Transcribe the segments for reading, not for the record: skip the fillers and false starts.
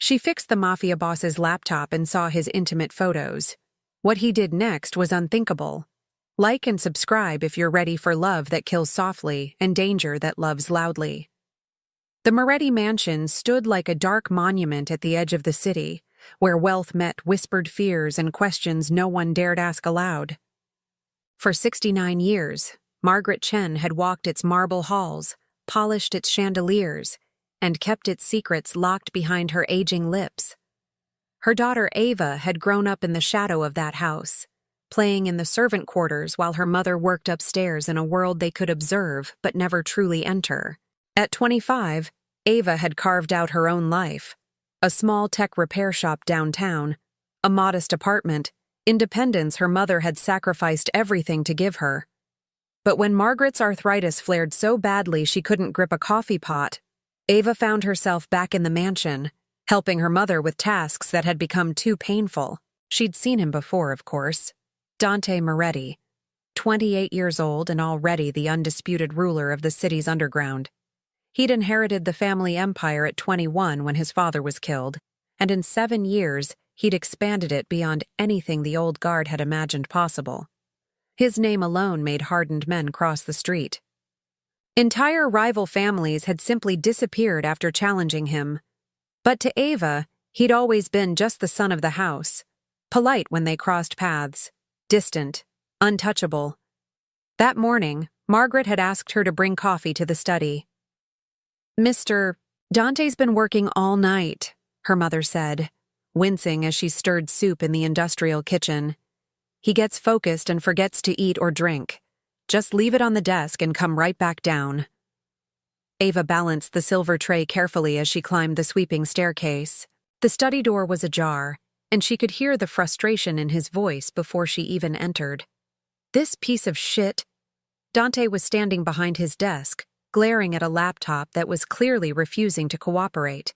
She fixed the mafia boss's laptop and saw his intimate photos. What he did next was unthinkable. Like and subscribe if you're ready for love that kills softly and danger that loves loudly. The Moretti mansion stood like a dark monument at the edge of the city, where wealth met whispered fears and questions no one dared ask aloud. For 69 years, Margaret Chen had walked its marble halls, polished its chandeliers, and kept its secrets locked behind her aging lips. Her daughter Ava had grown up in the shadow of that house, playing in the servant quarters while her mother worked upstairs in a world they could observe but never truly enter. At 25, Ava had carved out her own life. A small tech repair shop downtown, a modest apartment, independence her mother had sacrificed everything to give her. But when Margaret's arthritis flared so badly she couldn't grip a coffee pot, Ava found herself back in the mansion, helping her mother with tasks that had become too painful. She'd seen him before, of course. Dante Moretti, 28 years old and already the undisputed ruler of the city's underground. He'd inherited the family empire at 21 when his father was killed, and in 7 years, he'd expanded it beyond anything the old guard had imagined possible. His name alone made hardened men cross the street. Entire rival families had simply disappeared after challenging him. But to Ava, he'd always been just the son of the house, polite when they crossed paths, distant, untouchable. That morning, Margaret had asked her to bring coffee to the study. Dante's been working all night, her mother said, wincing as she stirred soup in the industrial kitchen. He gets focused and forgets to eat or drink. Just leave it on the desk and come right back down. Ava balanced the silver tray carefully as she climbed the sweeping staircase. The study door was ajar, and she could hear the frustration in his voice before she even entered. This piece of shit. Dante was standing behind his desk, glaring at a laptop that was clearly refusing to cooperate.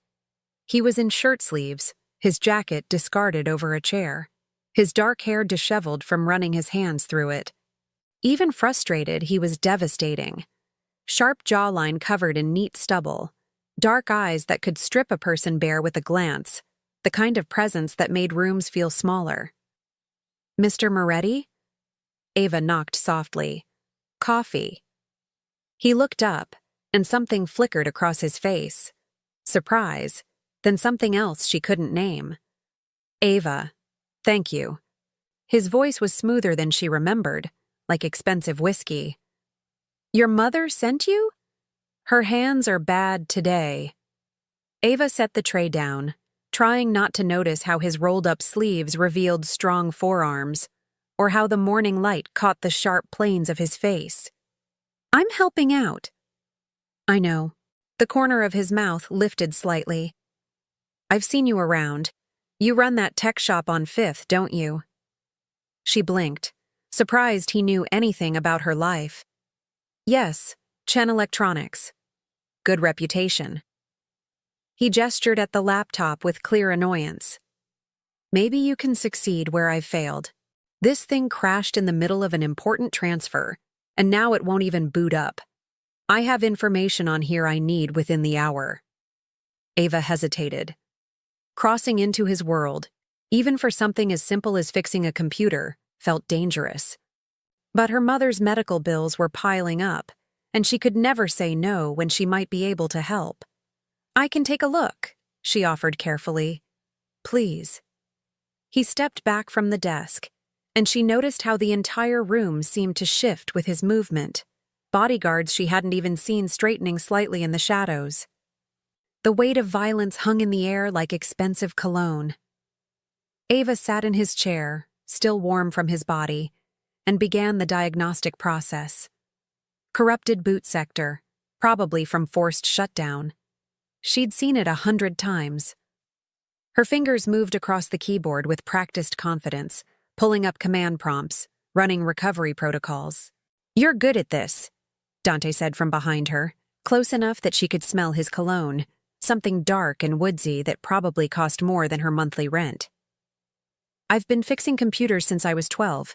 He was in shirt sleeves, his jacket discarded over a chair, his dark hair disheveled from running his hands through it. Even frustrated, he was devastating. Sharp jawline covered in neat stubble, dark eyes that could strip a person bare with a glance, the kind of presence that made rooms feel smaller. Mr. Moretti? Ava knocked softly. Coffee. He looked up, and something flickered across his face. Surprise, then something else she couldn't name. Ava, thank you. His voice was smoother than she remembered, like expensive whiskey. Your mother sent you? Her hands are bad today. Ava set the tray down, trying not to notice how his rolled-up sleeves revealed strong forearms, or how the morning light caught the sharp planes of his face. I'm helping out. I know. The corner of his mouth lifted slightly. I've seen you around. You run that tech shop on 5th, don't you? She blinked, surprised he knew anything about her life. Yes, Chen Electronics. Good reputation. He gestured at the laptop with clear annoyance. Maybe you can succeed where I've failed. This thing crashed in the middle of an important transfer, and now it won't even boot up. I have information on here I need within the hour. Ava hesitated. Crossing into his world, even for something as simple as fixing a computer, felt dangerous. But her mother's medical bills were piling up, and she could never say no when she might be able to help. I can take a look, she offered carefully. Please. He stepped back from the desk, and she noticed how the entire room seemed to shift with his movement, bodyguards she hadn't even seen straightening slightly in the shadows. The weight of violence hung in the air like expensive cologne. Ava sat in his chair, still warm from his body, and began the diagnostic process. Corrupted boot sector, probably from forced shutdown. She'd seen it 100 times. Her fingers moved across the keyboard with practiced confidence, pulling up command prompts, running recovery protocols. You're good at this, Dante said from behind her, close enough that she could smell his cologne, something dark and woodsy that probably cost more than her monthly rent. I've been fixing computers since I was 12.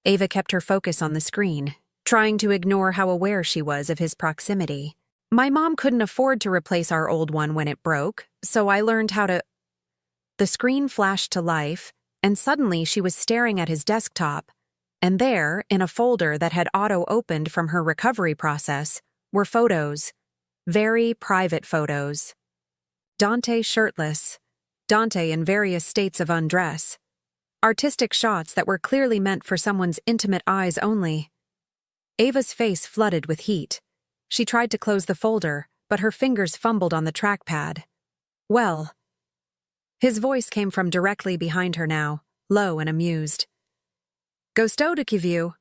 Ava kept her focus on the screen, trying to ignore how aware she was of his proximity. My mom couldn't afford to replace our old one when it broke, so I learned how to... The screen flashed to life, and suddenly she was staring at his desktop, and there, in a folder that had auto-opened from her recovery process, were photos. Very private photos. Dante shirtless. Dante in various states of undress. Artistic shots that were clearly meant for someone's intimate eyes only. Ava's face flooded with heat. She tried to close the folder, but her fingers fumbled on the trackpad. Well. His voice came from directly behind her now, low and amused. Gostou de que viu?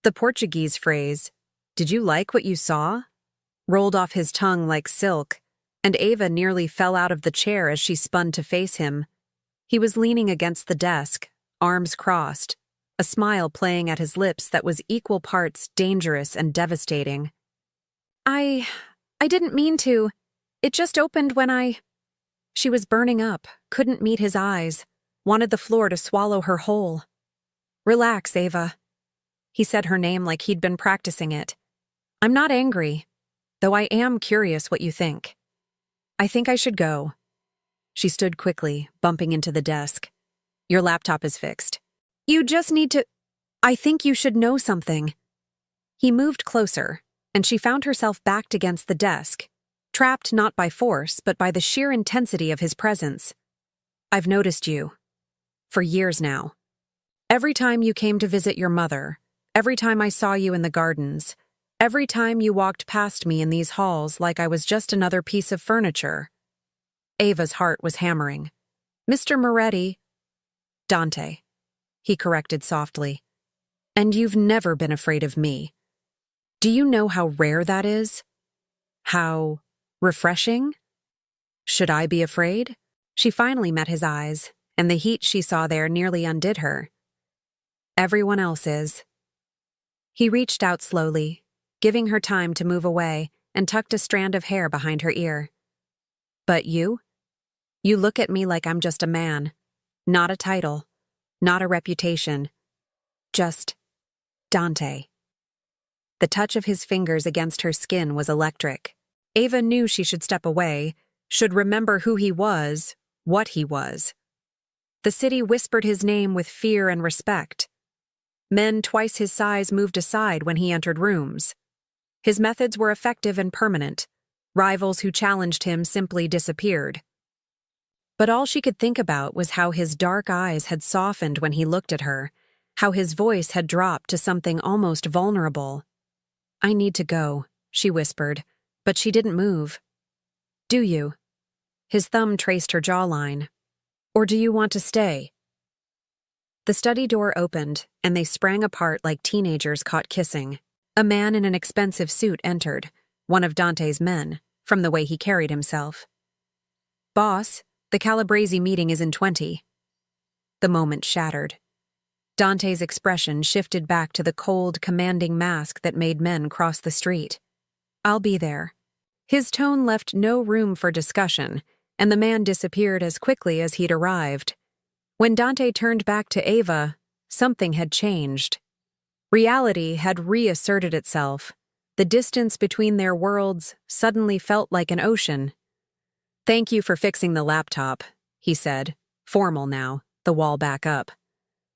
The Portuguese phrase, "Did you like what you saw?" rolled off his tongue like silk, and Ava nearly fell out of the chair as she spun to face him. He was leaning against the desk, arms crossed, a smile playing at his lips that was equal parts dangerous and devastating. I didn't mean to. It just opened when I... She was burning up, couldn't meet his eyes, wanted the floor to swallow her whole. Relax, Ava. He said her name like he'd been practicing it. I'm not angry, though I am curious what you think. I think I should go. She stood quickly, bumping into the desk. Your laptop is fixed. You just need to... I think you should know something. He moved closer, and she found herself backed against the desk, trapped not by force, but by the sheer intensity of his presence. I've noticed you. For years now. Every time you came to visit your mother, every time I saw you in the gardens, every time you walked past me in these halls like I was just another piece of furniture. Ava's heart was hammering. Mr. Moretti. Dante. He corrected softly. And you've never been afraid of me. Do you know how rare that is? How refreshing? Should I be afraid? She finally met his eyes, and the heat she saw there nearly undid her. Everyone else is. He reached out slowly, giving her time to move away, and tucked a strand of hair behind her ear. But you? You look at me like I'm just a man. Not a title. Not a reputation. Just Dante. The touch of his fingers against her skin was electric. Ava knew she should step away, should remember who he was, what he was. The city whispered his name with fear and respect. Men twice his size moved aside when he entered rooms. His methods were effective and permanent. Rivals who challenged him simply disappeared. But all she could think about was how his dark eyes had softened when he looked at her, how his voice had dropped to something almost vulnerable. I need to go, she whispered, but she didn't move. Do you? His thumb traced her jawline. Or do you want to stay? The study door opened, and they sprang apart like teenagers caught kissing. A man in an expensive suit entered, one of Dante's men, from the way he carried himself. Boss, the Calabrese meeting is in 20. The moment shattered. Dante's expression shifted back to the cold, commanding mask that made men cross the street. I'll be there. His tone left no room for discussion, and the man disappeared as quickly as he'd arrived. When Dante turned back to Ava, something had changed. Reality had reasserted itself. The distance between their worlds suddenly felt like an ocean. Thank you for fixing the laptop, he said, formal now, the wall back up.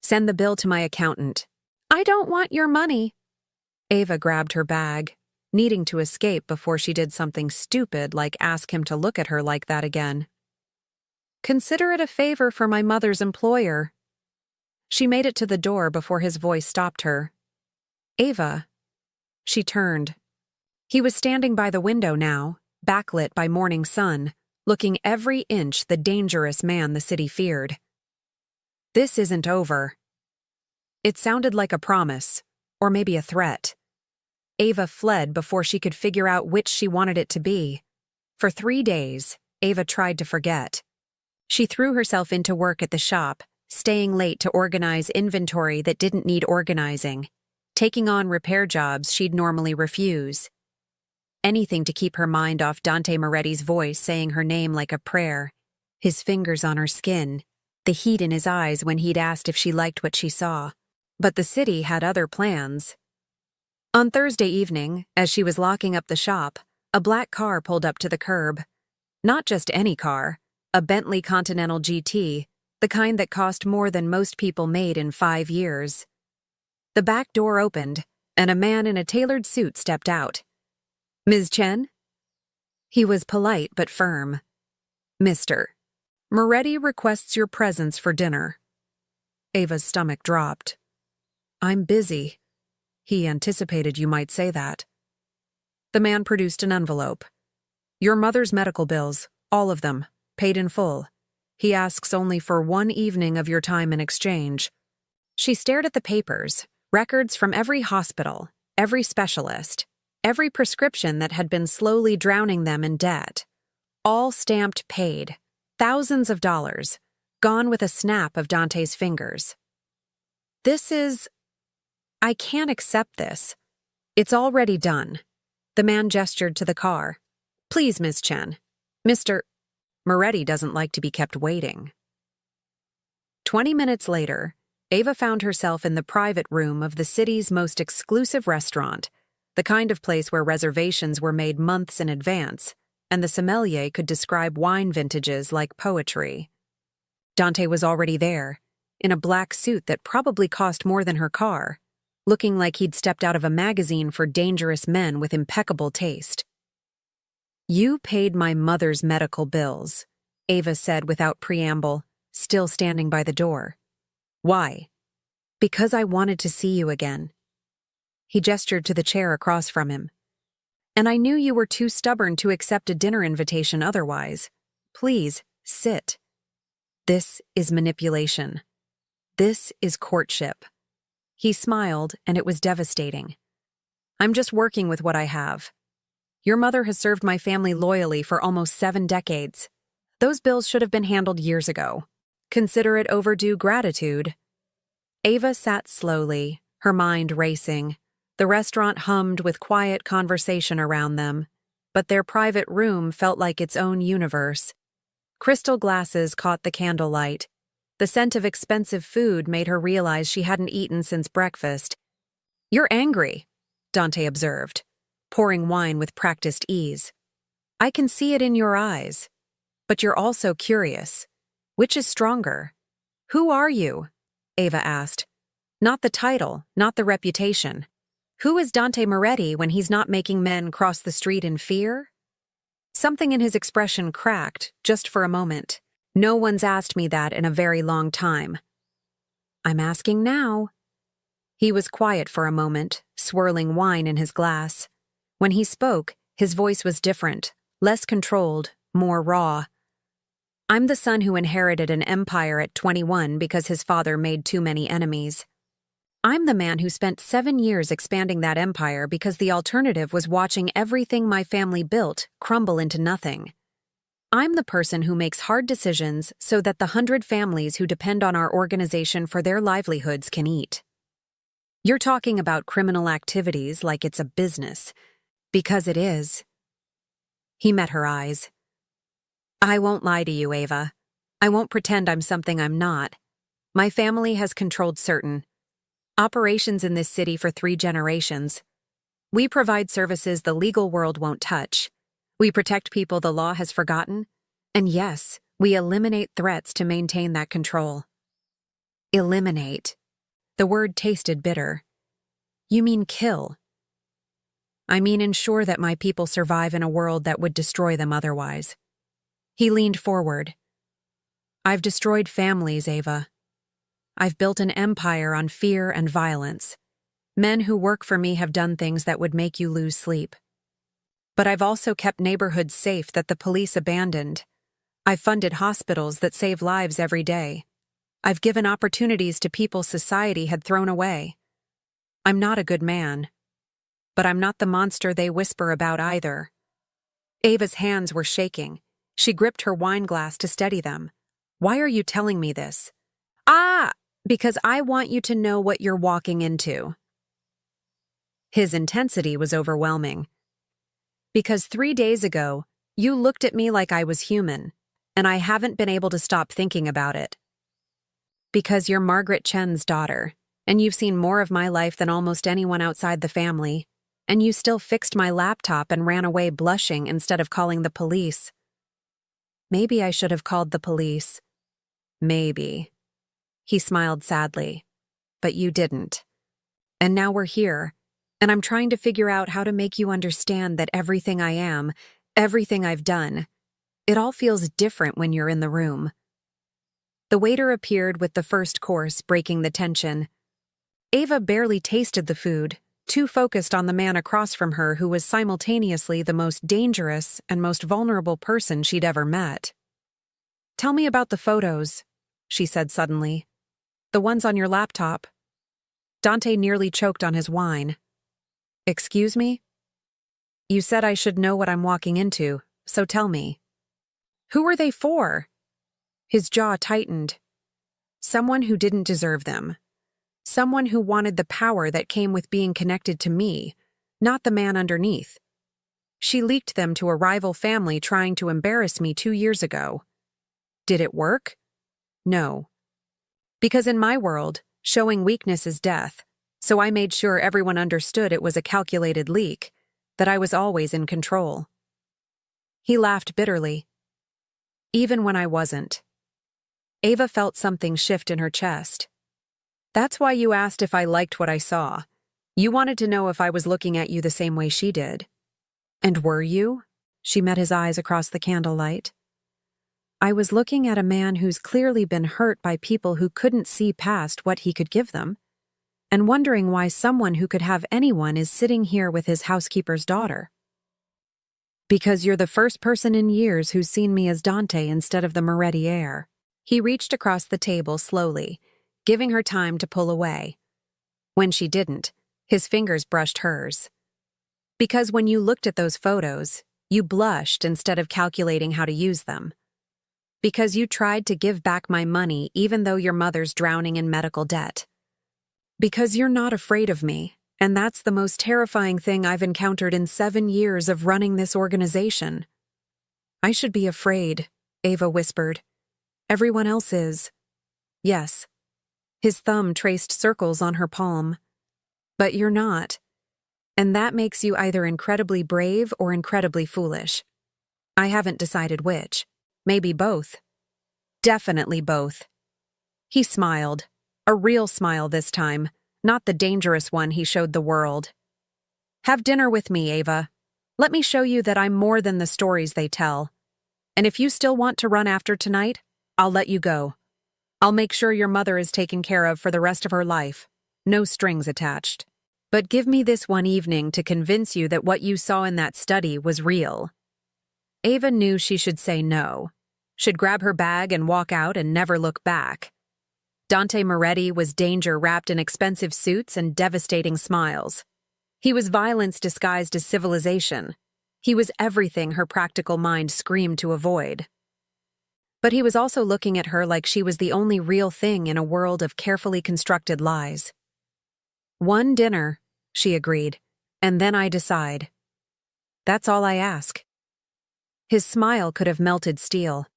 Send the bill to my accountant. I don't want your money. Ava grabbed her bag, needing to escape before she did something stupid like ask him to look at her like that again. Consider it a favor for my mother's employer. She made it to the door before his voice stopped her. Ava. She turned. He was standing by the window now, backlit by morning sun, looking every inch the dangerous man the city feared. This isn't over. It sounded like a promise, or maybe a threat. Ava fled before she could figure out which she wanted it to be. For 3 days, Ava tried to forget. She threw herself into work at the shop, staying late to organize inventory that didn't need organizing, taking on repair jobs she'd normally refuse. Anything to keep her mind off Dante Moretti's voice saying her name like a prayer, his fingers on her skin, the heat in his eyes when he'd asked if she liked what she saw. But the city had other plans. On Thursday evening, as she was locking up the shop, a black car pulled up to the curb. Not just any car, a Bentley Continental GT, the kind that cost more than most people made in 5 years. The back door opened, and a man in a tailored suit stepped out. "Ms. Chen?" He was polite but firm. "Mr. Moretti requests your presence for dinner." Ava's stomach dropped. "I'm busy." He anticipated you might say that. The man produced an envelope. "Your mother's medical bills, all of them, paid in full. He asks only for 1 evening of your time in exchange." She stared at the papers, records from every hospital, every specialist, every prescription that had been slowly drowning them in debt. All stamped paid, thousands of dollars, gone with a snap of Dante's fingers. I can't accept this. It's already done." The man gestured to the car. "Please, Miss Chen. Mr. Moretti doesn't like to be kept waiting." 20 minutes later, Ava found herself in the private room of the city's most exclusive restaurant, the kind of place where reservations were made months in advance, and the sommelier could describe wine vintages like poetry. Dante was already there, in a black suit that probably cost more than her car, looking like he'd stepped out of a magazine for dangerous men with impeccable taste. "You paid my mother's medical bills," Ava said without preamble, still standing by the door. "Why?" "Because I wanted to see you again." He gestured to the chair across from him. "And I knew you were too stubborn to accept a dinner invitation otherwise. Please, sit. This is manipulation. This is courtship." He smiled, and it was devastating. "I'm just working with what I have. Your mother has served my family loyally for almost 7 decades. Those bills should have been handled years ago. Consider it overdue gratitude." Ava sat slowly, her mind racing. The restaurant hummed with quiet conversation around them, but their private room felt like its own universe. Crystal glasses caught the candlelight. The scent of expensive food made her realize she hadn't eaten since breakfast. "You're angry," Dante observed, pouring wine with practiced ease. "I can see it in your eyes. But you're also curious. Which is stronger?" "Who are you?" Ava asked. "Not the title, not the reputation. Who is Dante Moretti when he's not making men cross the street in fear?" Something in his expression cracked, just for a moment. "No one's asked me that in a very long time." "I'm asking now." He was quiet for a moment, swirling wine in his glass. When he spoke, his voice was different, less controlled, more raw. "I'm the son who inherited an empire at 21 because his father made too many enemies. I'm the man who spent 7 years expanding that empire because the alternative was watching everything my family built crumble into nothing. I'm the person who makes hard decisions so that the 100 families who depend on our organization for their livelihoods can eat. You're talking about criminal activities like it's a business, because it is." He met her eyes. "I won't lie to you, Ava. I won't pretend I'm something I'm not. My family has controlled certain operations in this city for 3 generations. We provide services the legal world won't touch. We protect people the law has forgotten. And yes, we eliminate threats to maintain that control." "Eliminate." The word tasted bitter. "You mean kill." "I mean ensure that my people survive in a world that would destroy them otherwise." He leaned forward. "I've destroyed families, Ava. I've built an empire on fear and violence. Men who work for me have done things that would make you lose sleep. But I've also kept neighborhoods safe that the police abandoned. I've funded hospitals that save lives every day. I've given opportunities to people society had thrown away. I'm not a good man. But I'm not the monster they whisper about either." Ava's hands were shaking. She gripped her wine glass to steady them. "Why are you telling me this?" Because I want you to know what you're walking into." His intensity was overwhelming. "Because 3 days ago, you looked at me like I was human, and I haven't been able to stop thinking about it. Because you're Margaret Chen's daughter, and you've seen more of my life than almost anyone outside the family, and you still fixed my laptop and ran away blushing instead of calling the police." Maybe I should have called the police. Maybe. He smiled sadly. But you didn't. And now we're here, and I'm trying to figure out how to make you understand that everything I am, everything I've done, it all feels different when you're in the room. The waiter appeared with the first course, breaking the tension. Ava barely tasted the food, too focused on the man across from her who was simultaneously the most dangerous and most vulnerable person she'd ever met. "Tell me about the photos," she said suddenly. "The ones on your laptop." Dante nearly choked on his wine. "Excuse me?" "You said I should know what I'm walking into, so tell me." "Who were they for?" His jaw tightened. Someone who didn't deserve them. Someone who wanted the power that came with being connected to me, not the man underneath. She leaked them to a rival family trying to embarrass me 2 years ago. Did it work? No. Because in my world, showing weakness is death, so I made sure everyone understood it was a calculated leak, that I was always in control. He laughed bitterly. Even when I wasn't. Ava felt something shift in her chest. "That's why you asked if I liked what I saw. You wanted to know if I was looking at you the same way she did." "And were you?" She met his eyes across the candlelight. "I was looking at a man who's clearly been hurt by people who couldn't see past what he could give them, and wondering why someone who could have anyone is sitting here with his housekeeper's daughter." "Because you're the first person in years who's seen me as Dante instead of the Moretti heir." He reached across the table slowly, giving her time to pull away. When she didn't, his fingers brushed hers. "Because when you looked at those photos, you blushed instead of calculating how to use them. Because you tried to give back my money even though your mother's drowning in medical debt. Because you're not afraid of me, and that's the most terrifying thing I've encountered in 7 years of running this organization." "I should be afraid," Ava whispered. "Everyone else is." "Yes." His thumb traced circles on her palm. "But you're not. And that makes you either incredibly brave or incredibly foolish. I haven't decided which. Maybe both. Definitely both." He smiled. A real smile this time, not the dangerous one he showed the world. "Have dinner with me, Ava. Let me show you that I'm more than the stories they tell. And if you still want to run after tonight, I'll let you go. I'll make sure your mother is taken care of for the rest of her life. No strings attached. But give me this one evening to convince you that what you saw in that study was real." Ava knew she should say no. Should grab her bag and walk out and never look back. Dante Moretti was danger wrapped in expensive suits and devastating smiles. He was violence disguised as civilization. He was everything her practical mind screamed to avoid. But he was also looking at her like she was the only real thing in a world of carefully constructed lies. "One dinner," she agreed, "and then I decide. That's all I ask." His smile could have melted steel.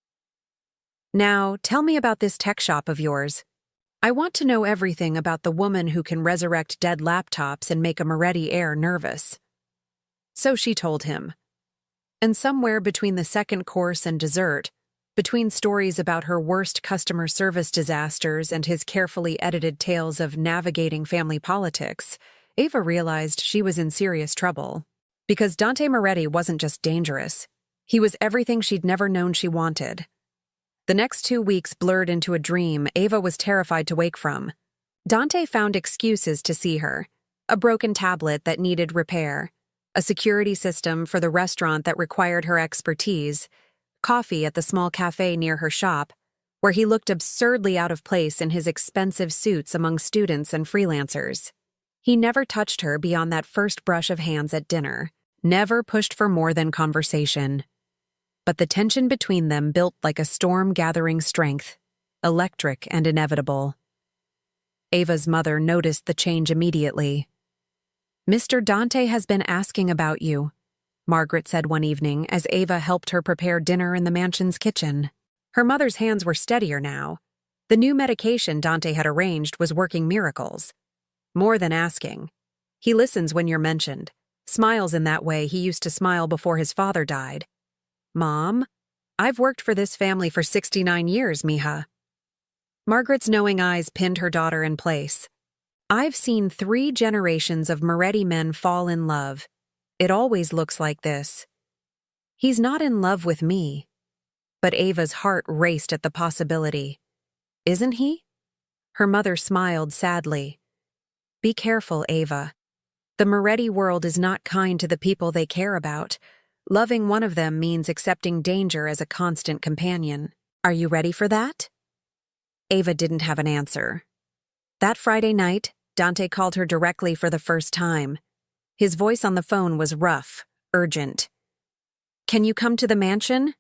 "Now, tell me about this tech shop of yours. I want to know everything about the woman who can resurrect dead laptops and make a Moretti heir nervous." So she told him. And somewhere between the second course and dessert, between stories about her worst customer service disasters and his carefully edited tales of navigating family politics, Ava realized she was in serious trouble. Because Dante Moretti wasn't just dangerous. He was everything she'd never known she wanted. The next 2 weeks blurred into a dream Ava was terrified to wake from. Dante found excuses to see her. A broken tablet that needed repair. A security system for the restaurant that required her expertise. Coffee at the small cafe near her shop, where he looked absurdly out of place in his expensive suits among students and freelancers. He never touched her beyond that first brush of hands at dinner, never pushed for more than conversation. But the tension between them built like a storm gathering strength, electric and inevitable. Ava's mother noticed the change immediately. "Mr. Dante has been asking about you," Margaret said one evening as Ava helped her prepare dinner in the mansion's kitchen. Her mother's hands were steadier now. The new medication Dante had arranged was working miracles. More than asking. He listens when you're mentioned, smiles in that way he used to smile before his father died. "Mom?" I've worked for this family for 69 years, mija. Margaret's knowing eyes pinned her daughter in place. I've seen 3 generations of Moretti men fall in love. It always looks like this. He's not in love with me. But Ava's heart raced at the possibility. Isn't he? Her mother smiled sadly. Be careful, Ava. The Moretti world is not kind to the people they care about. Loving one of them means accepting danger as a constant companion. Are you ready for that? Ava didn't have an answer. That Friday night, Dante called her directly for the first time. His voice on the phone was rough, urgent. Can you come to the mansion?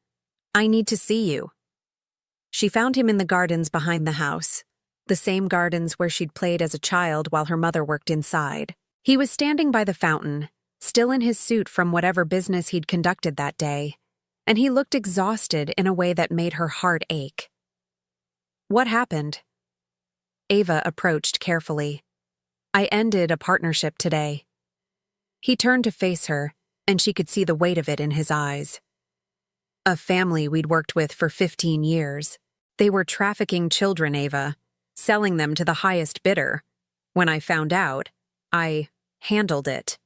I need to see you. She found him in the gardens behind the house, the same gardens where she'd played as a child while her mother worked inside. He was standing by the fountain, still in his suit from whatever business he'd conducted that day, and he looked exhausted in a way that made her heart ache. What happened? Ava approached carefully. I ended a partnership today. He turned to face her, and she could see the weight of it in his eyes. A family we'd worked with for 15 years. They were trafficking children, Ava, selling them to the highest bidder. When I found out, I handled it.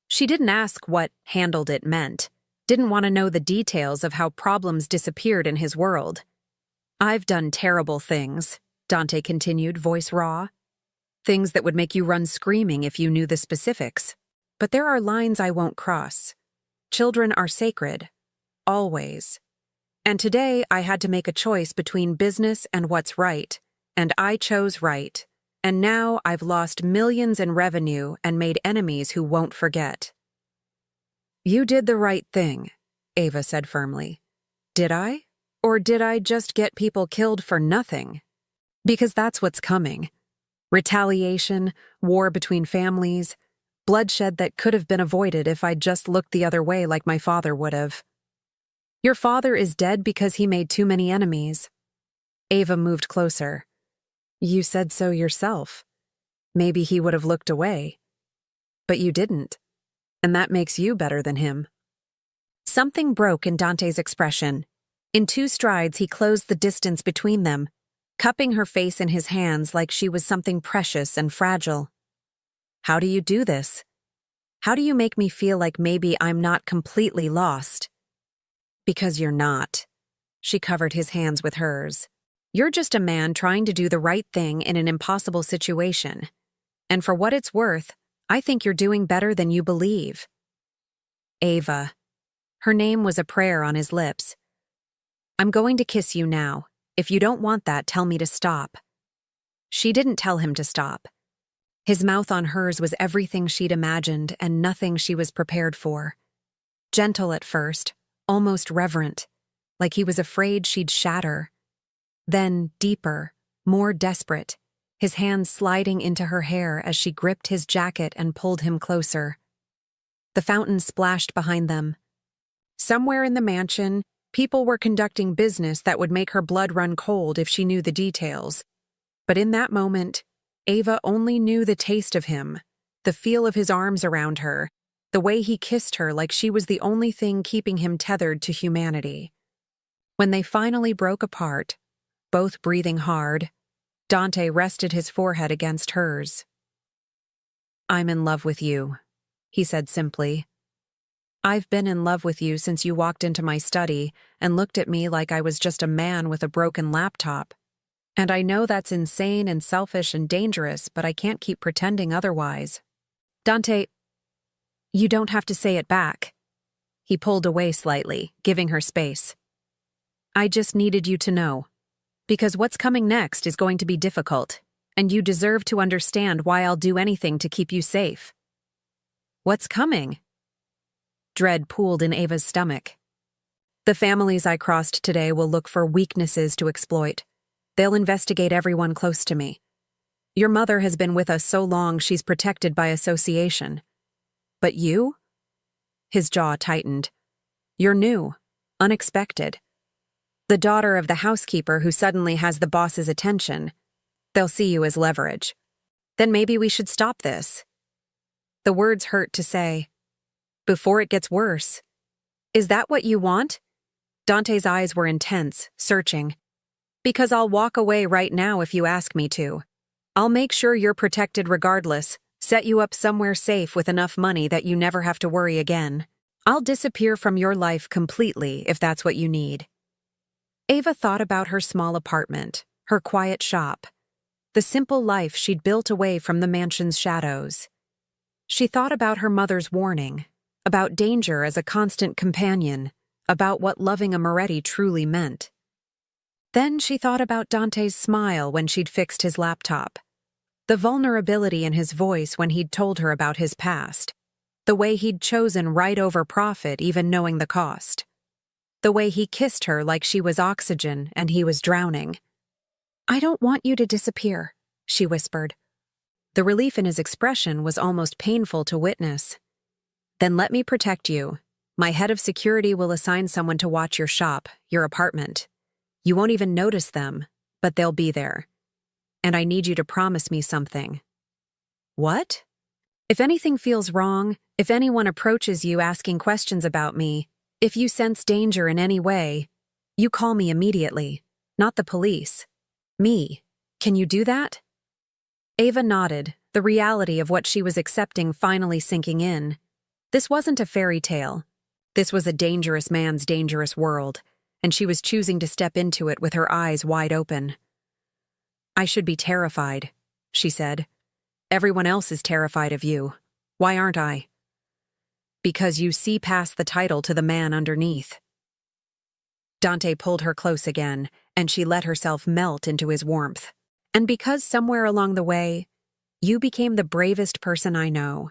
She didn't ask what handled it meant, didn't want to know the details of how problems disappeared in his world. I've done terrible things, Dante continued, voice raw. Things that would make you run screaming if you knew the specifics. But there are lines I won't cross. Children are sacred. Always. And today I had to make a choice between business and what's right, and I chose right. And now I've lost millions in revenue and made enemies who won't forget. You did the right thing, Ava said firmly. Did I? Or did I just get people killed for nothing? Because that's what's coming. Retaliation, war between families, bloodshed that could have been avoided if I'd just looked the other way like my father would have. Your father is dead because he made too many enemies. Ava moved closer. You said so yourself. Maybe he would have looked away. But you didn't. And that makes you better than him. Something broke in Dante's expression. In 2 strides, he closed the distance between them, cupping her face in his hands like she was something precious and fragile. How do you do this? How do you make me feel like maybe I'm not completely lost? Because you're not. She covered his hands with hers. You're just a man trying to do the right thing in an impossible situation. And for what it's worth, I think you're doing better than you believe. Ava. Her name was a prayer on his lips. I'm going to kiss you now. If you don't want that, tell me to stop. She didn't tell him to stop. His mouth on hers was everything she'd imagined and nothing she was prepared for. Gentle at first, almost reverent, like he was afraid she'd shatter. Then deeper, more desperate, his hands sliding into her hair as she gripped his jacket and pulled him closer. The fountain splashed behind them. Somewhere in the mansion, people were conducting business that would make her blood run cold if she knew the details. But in that moment, Ava only knew the taste of him, the feel of his arms around her, the way he kissed her like she was the only thing keeping him tethered to humanity. When they finally broke apart, both breathing hard, Dante rested his forehead against hers. I'm in love with you, he said simply. I've been in love with you since you walked into my study and looked at me like I was just a man with a broken laptop. And I know that's insane and selfish and dangerous, but I can't keep pretending otherwise. Dante, you don't have to say it back. He pulled away slightly, giving her space. I just needed you to know. Because what's coming next is going to be difficult, and you deserve to understand why I'll do anything to keep you safe. What's coming? Dread pooled in Ava's stomach. The families I crossed today will look for weaknesses to exploit. They'll investigate everyone close to me. Your mother has been with us so long she's protected by association. But you? His jaw tightened. You're new, unexpected. The daughter of the housekeeper who suddenly has the boss's attention. They'll see you as leverage. Then maybe we should stop this. The words hurt to say. Before it gets worse. Is that what you want? Dante's eyes were intense, searching. Because I'll walk away right now if you ask me to. I'll make sure you're protected regardless, set you up somewhere safe with enough money that you never have to worry again. I'll disappear from your life completely if that's what you need. Ava thought about her small apartment, her quiet shop, the simple life she'd built away from the mansion's shadows. She thought about her mother's warning, about danger as a constant companion, about what loving a Moretti truly meant. Then she thought about Dante's smile when she'd fixed his laptop, the vulnerability in his voice when he'd told her about his past, the way he'd chosen right over profit even knowing the cost, the way he kissed her like she was oxygen and he was drowning. "I don't want you to disappear," she whispered. The relief in his expression was almost painful to witness. "Then let me protect you. My head of security will assign someone to watch your shop, your apartment. You won't even notice them, but they'll be there. And I need you to promise me something." "What?" "If anything feels wrong, if anyone approaches you asking questions about me, if you sense danger in any way, you call me immediately, not the police. Me. Can you do that?" Ava nodded, the reality of what she was accepting finally sinking in. This wasn't a fairy tale. This was a dangerous man's dangerous world, and she was choosing to step into it with her eyes wide open. "I should be terrified," she said. "Everyone else is terrified of you. Why aren't I?" "Because you see past the title to the man underneath." Dante pulled her close again, and she let herself melt into his warmth. "And because somewhere along the way, you became the bravest person I know."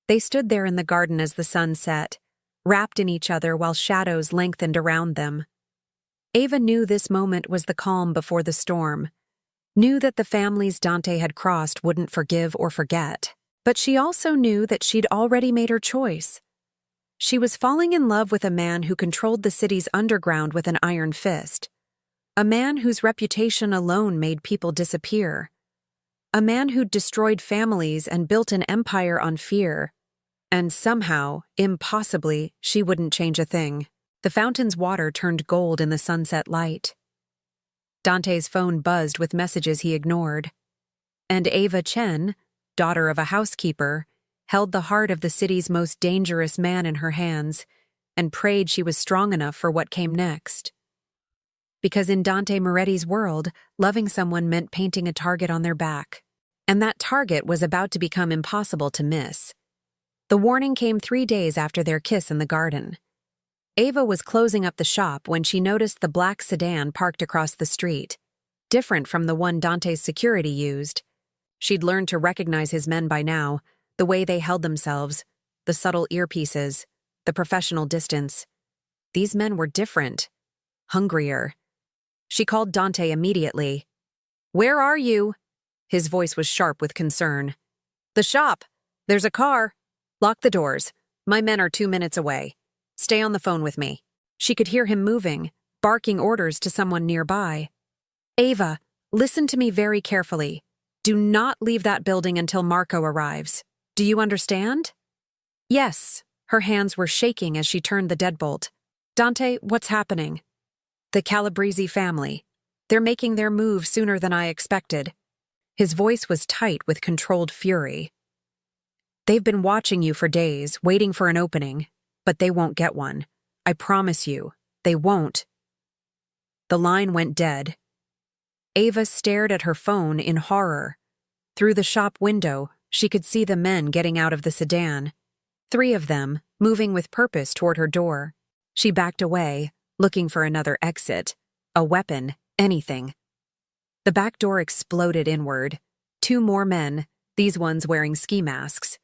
They stood there in the garden as the sun set, wrapped in each other while shadows lengthened around them. Ava knew this moment was the calm before the storm, knew that the families Dante had crossed wouldn't forgive or forget, but she also knew that she'd already made her choice. She was falling in love with a man who controlled the city's underground with an iron fist, a man whose reputation alone made people disappear, a man who'd destroyed families and built an empire on fear. And somehow, impossibly, she wouldn't change a thing. The fountain's water turned gold in the sunset light. Dante's phone buzzed with messages he ignored. And Ava Chen, daughter of a housekeeper, held the heart of the city's most dangerous man in her hands and prayed she was strong enough for what came next. Because in Dante Moretti's world, loving someone meant painting a target on their back. And that target was about to become impossible to miss. The warning came 3 days after their kiss in the garden. Ava was closing up the shop when she noticed the black sedan parked across the street, different from the one Dante's security used. She'd learned to recognize his men by now, the way they held themselves, the subtle earpieces, the professional distance. These men were different, hungrier. She called Dante immediately. "Where are you?" His voice was sharp with concern. "The shop. There's a car. Lock the doors. My men are 2 minutes away. Stay on the phone with me." She could hear him moving, barking orders to someone nearby. "Ava, listen to me very carefully. Do not leave that building until Marco arrives. Do you understand?" "Yes." Her hands were shaking as she turned the deadbolt. "Dante, what's happening?" "The Calabrese family. They're making their move sooner than I expected." His voice was tight with controlled fury. "They've been watching you for days, waiting for an opening, but they won't get one. I promise you, they won't." The line went dead. Ava stared at her phone in horror. Through the shop window, she could see the men getting out of the sedan. 3 of them, moving with purpose toward her door. She backed away, looking for another exit, a weapon, anything. The back door exploded inward. 2 more men, these ones wearing ski masks.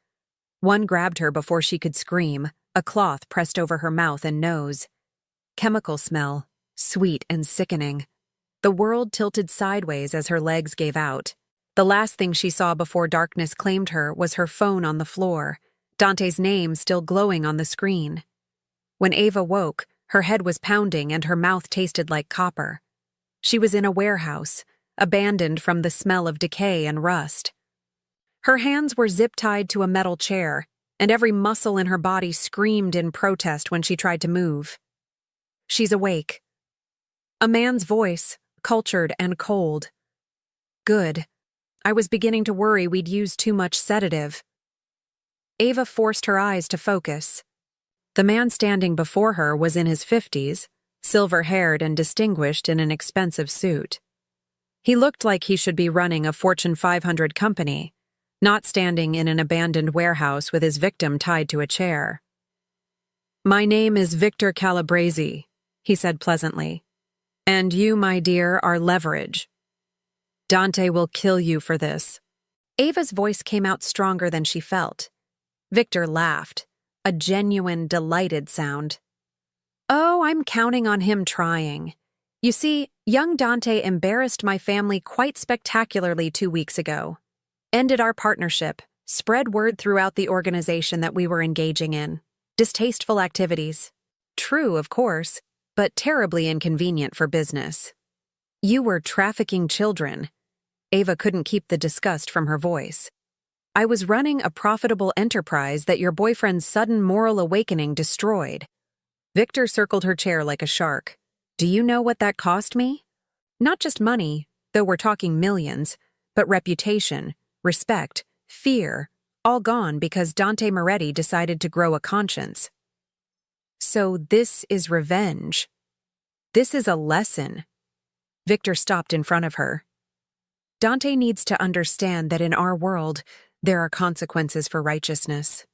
One grabbed her before she could scream, a cloth pressed over her mouth and nose. Chemical smell, sweet and sickening. The world tilted sideways as her legs gave out. The last thing she saw before darkness claimed her was her phone on the floor, Dante's name still glowing on the screen. When Ava woke, her head was pounding and her mouth tasted like copper. She was in a warehouse, abandoned from the smell of decay and rust. Her hands were zip-tied to a metal chair, and every muscle in her body screamed in protest when she tried to move. She's awake. A man's voice, cultured and cold. Good. I was beginning to worry we'd used too much sedative. Ava forced her eyes to focus. The man standing before her was in his 50s, silver-haired and distinguished in an expensive suit. He looked like he should be running a Fortune 500 company, not standing in an abandoned warehouse with his victim tied to a chair. "My name is Victor Calabresi," he said pleasantly. "And you, my dear, are leverage. Dante will kill you for this." Ava's voice came out stronger than she felt. Victor laughed, a genuine, delighted sound. "Oh, I'm counting on him trying. You see, young Dante embarrassed my family quite spectacularly 2 weeks ago. Ended our partnership, spread word throughout the organization that we were engaging in. Distasteful activities. True, of course, but terribly inconvenient for business. You were trafficking children." Ava couldn't keep the disgust from her voice. "I was running a profitable enterprise that your boyfriend's sudden moral awakening destroyed." Victor circled her chair like a shark. "Do you know what that cost me? Not just money, though we're talking millions, but reputation, respect, fear, all gone because Dante Moretti decided to grow a conscience." "So this is revenge. This is a lesson." Victor stopped in front of her. "Dante needs to understand that in our world, there are consequences for righteousness.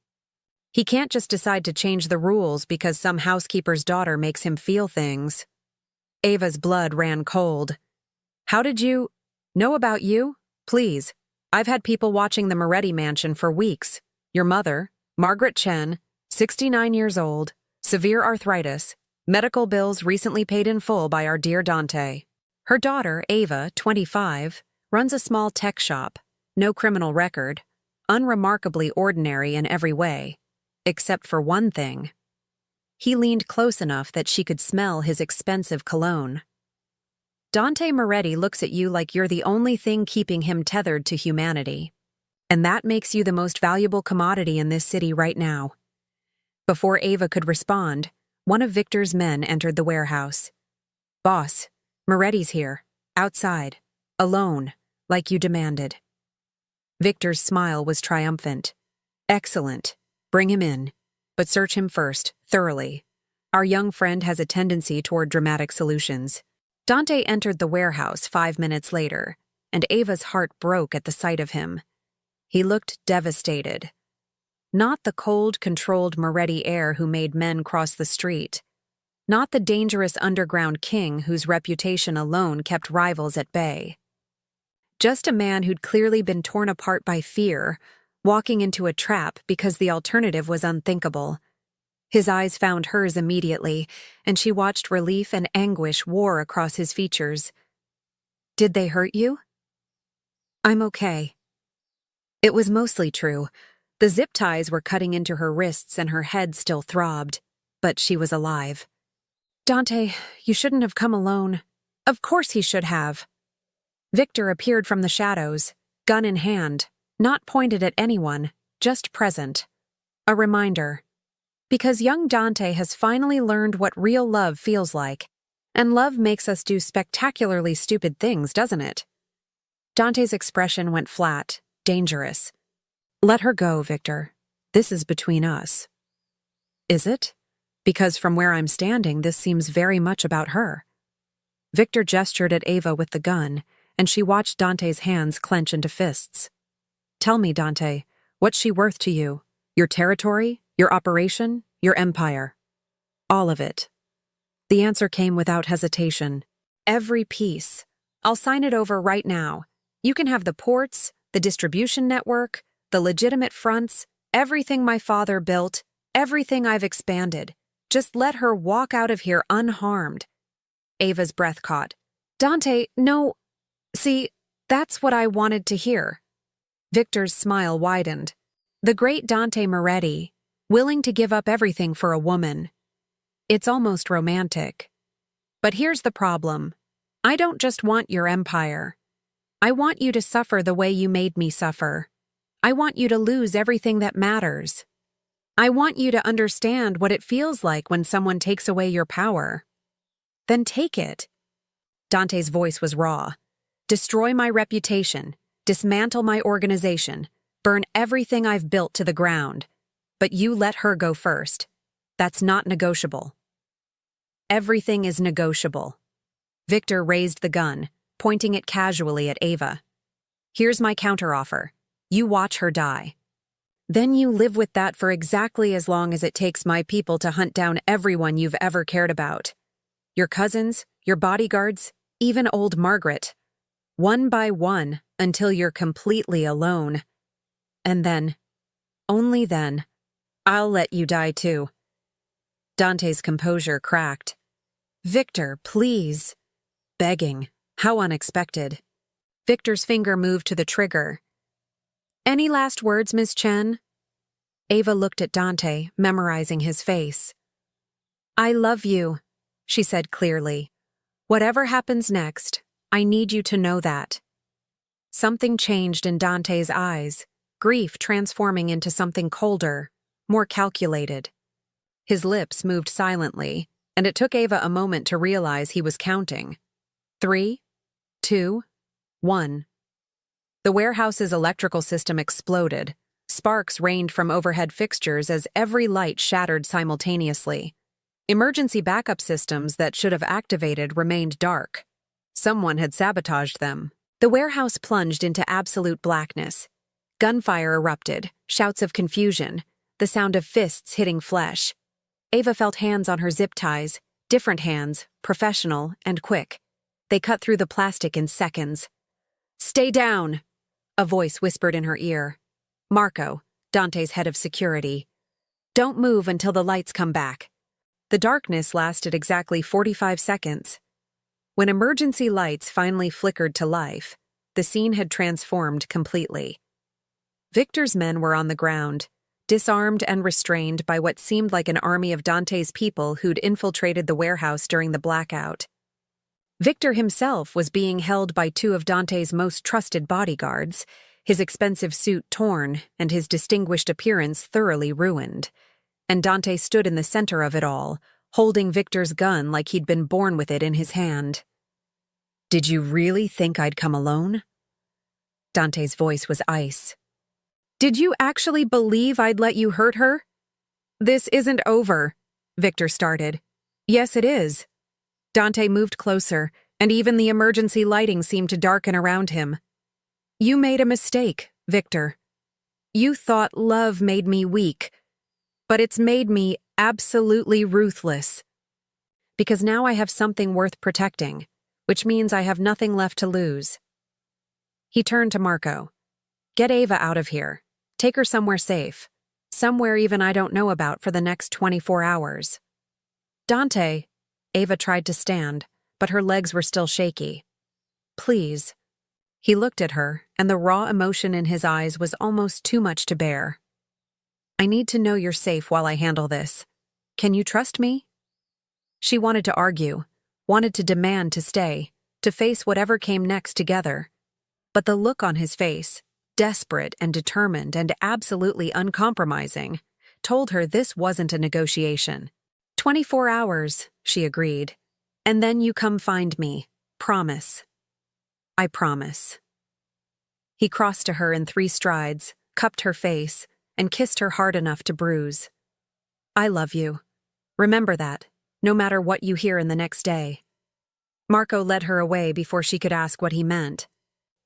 He can't just decide to change the rules because some housekeeper's daughter makes him feel things." Ava's blood ran cold. "How did you know about you? Please. I've had people watching the Moretti mansion for weeks. Your mother, Margaret Chen, 69 years old, severe arthritis, medical bills recently paid in full by our dear Dante. Her daughter, Ava, 25, runs a small tech shop, no criminal record, unremarkably ordinary in every way, except for one thing." He leaned close enough that she could smell his expensive cologne. "Dante Moretti looks at you like you're the only thing keeping him tethered to humanity. And that makes you the most valuable commodity in this city right now." Before Ava could respond, one of Victor's men entered the warehouse. "Boss, Moretti's here, outside, alone, like you demanded." Victor's smile was triumphant. "Excellent. Bring him in. But search him first, thoroughly. Our young friend has a tendency toward dramatic solutions." Dante entered the warehouse 5 minutes later, and Ava's heart broke at the sight of him. He looked devastated. Not the cold, controlled Moretti heir who made men cross the street. Not the dangerous underground king whose reputation alone kept rivals at bay. Just a man who'd clearly been torn apart by fear, walking into a trap because the alternative was unthinkable. His eyes found hers immediately, and she watched relief and anguish war across his features. "Did they hurt you?" "I'm okay." It was mostly true. The zip ties were cutting into her wrists and her head still throbbed, but she was alive. "Dante, you shouldn't have come alone." Of course he should have. Victor appeared from the shadows, gun in hand, not pointed at anyone, just present. A reminder. Because young Dante has finally learned what real love feels like, and love makes us do spectacularly stupid things, doesn't it? Dante's expression went flat, dangerous. "Let her go, Victor. This is between us." "Is it? Because from where I'm standing, this seems very much about her." Victor gestured at Ava with the gun, and she watched Dante's hands clench into fists. "Tell me, Dante, what's she worth to you? Your territory? Your operation? Your empire?" "All of it." The answer came without hesitation. "Every piece. I'll sign it over right now. You can have the ports, the distribution network, the legitimate fronts, everything my father built, everything I've expanded. Just let her walk out of here unharmed." Ava's breath caught. "Dante, no. See, that's what I wanted to hear." Victor's smile widened. The great Dante Moretti, willing to give up everything for a woman. It's almost romantic. But here's the problem. I don't just want your empire. I want you to suffer the way you made me suffer. I want you to lose everything that matters. I want you to understand what it feels like when someone takes away your power. Then take it. Dante's voice was raw. Destroy my reputation, dismantle my organization, burn everything I've built to the ground. But you let her go first. That's not negotiable. Everything is negotiable. Victor raised the gun, pointing it casually at Ava. Here's my counteroffer. You watch her die. Then you live with that for exactly as long as it takes my people to hunt down everyone you've ever cared about. Your cousins, your bodyguards, even old Margaret. One by one, until you're completely alone. And then, only then, I'll let you die too. Dante's composure cracked. Victor, please. Begging. How unexpected. Victor's finger moved to the trigger. Any last words, Miss Chen? Ava looked at Dante, memorizing his face. I love you, she said clearly. Whatever happens next, I need you to know that. Something changed in Dante's eyes, grief transforming into something colder, more calculated. His lips moved silently, and it took Ava a moment to realize he was counting. 3, 2, 1. The warehouse's electrical system exploded. Sparks rained from overhead fixtures as every light shattered simultaneously. Emergency backup systems that should have activated remained dark. Someone had sabotaged them. The warehouse plunged into absolute blackness. Gunfire erupted, shouts of confusion, the sound of fists hitting flesh. Ava felt hands on her zip ties, different hands, professional and quick. They cut through the plastic in seconds. Stay down, a voice whispered in her ear. Marco, Dante's head of security. Don't move until the lights come back. The darkness lasted exactly 45 seconds. When emergency lights finally flickered to life, the scene had transformed completely. Victor's men were on the ground, disarmed and restrained by what seemed like an army of Dante's people who'd infiltrated the warehouse during the blackout. Victor himself was being held by 2 of Dante's most trusted bodyguards, his expensive suit torn and his distinguished appearance thoroughly ruined. And Dante stood in the center of it all, holding Victor's gun like he'd been born with it in his hand. Did you really think I'd come alone? Dante's voice was ice. Did you actually believe I'd let you hurt her? This isn't over, Victor started. Yes, it is. Dante moved closer, and even the emergency lighting seemed to darken around him. You made a mistake, Victor. You thought love made me weak, but it's made me absolutely ruthless. Because now I have something worth protecting, which means I have nothing left to lose. He turned to Marco. Get Ava out of here. Take her somewhere safe. Somewhere even I don't know about for the next 24 hours. Dante, Ava tried to stand, but her legs were still shaky. Please. He looked at her, and the raw emotion in his eyes was almost too much to bear. I need to know you're safe while I handle this. Can you trust me? She wanted to argue, wanted to demand to stay, to face whatever came next together. But the look on his face, desperate and determined and absolutely uncompromising, told her this wasn't a negotiation. 24 hours, she agreed. And then you come find me. Promise. I promise. He crossed to her in 3 strides, cupped her face, and kissed her hard enough to bruise. I love you. Remember that, no matter what you hear in the next day. Marco led her away before she could ask what he meant.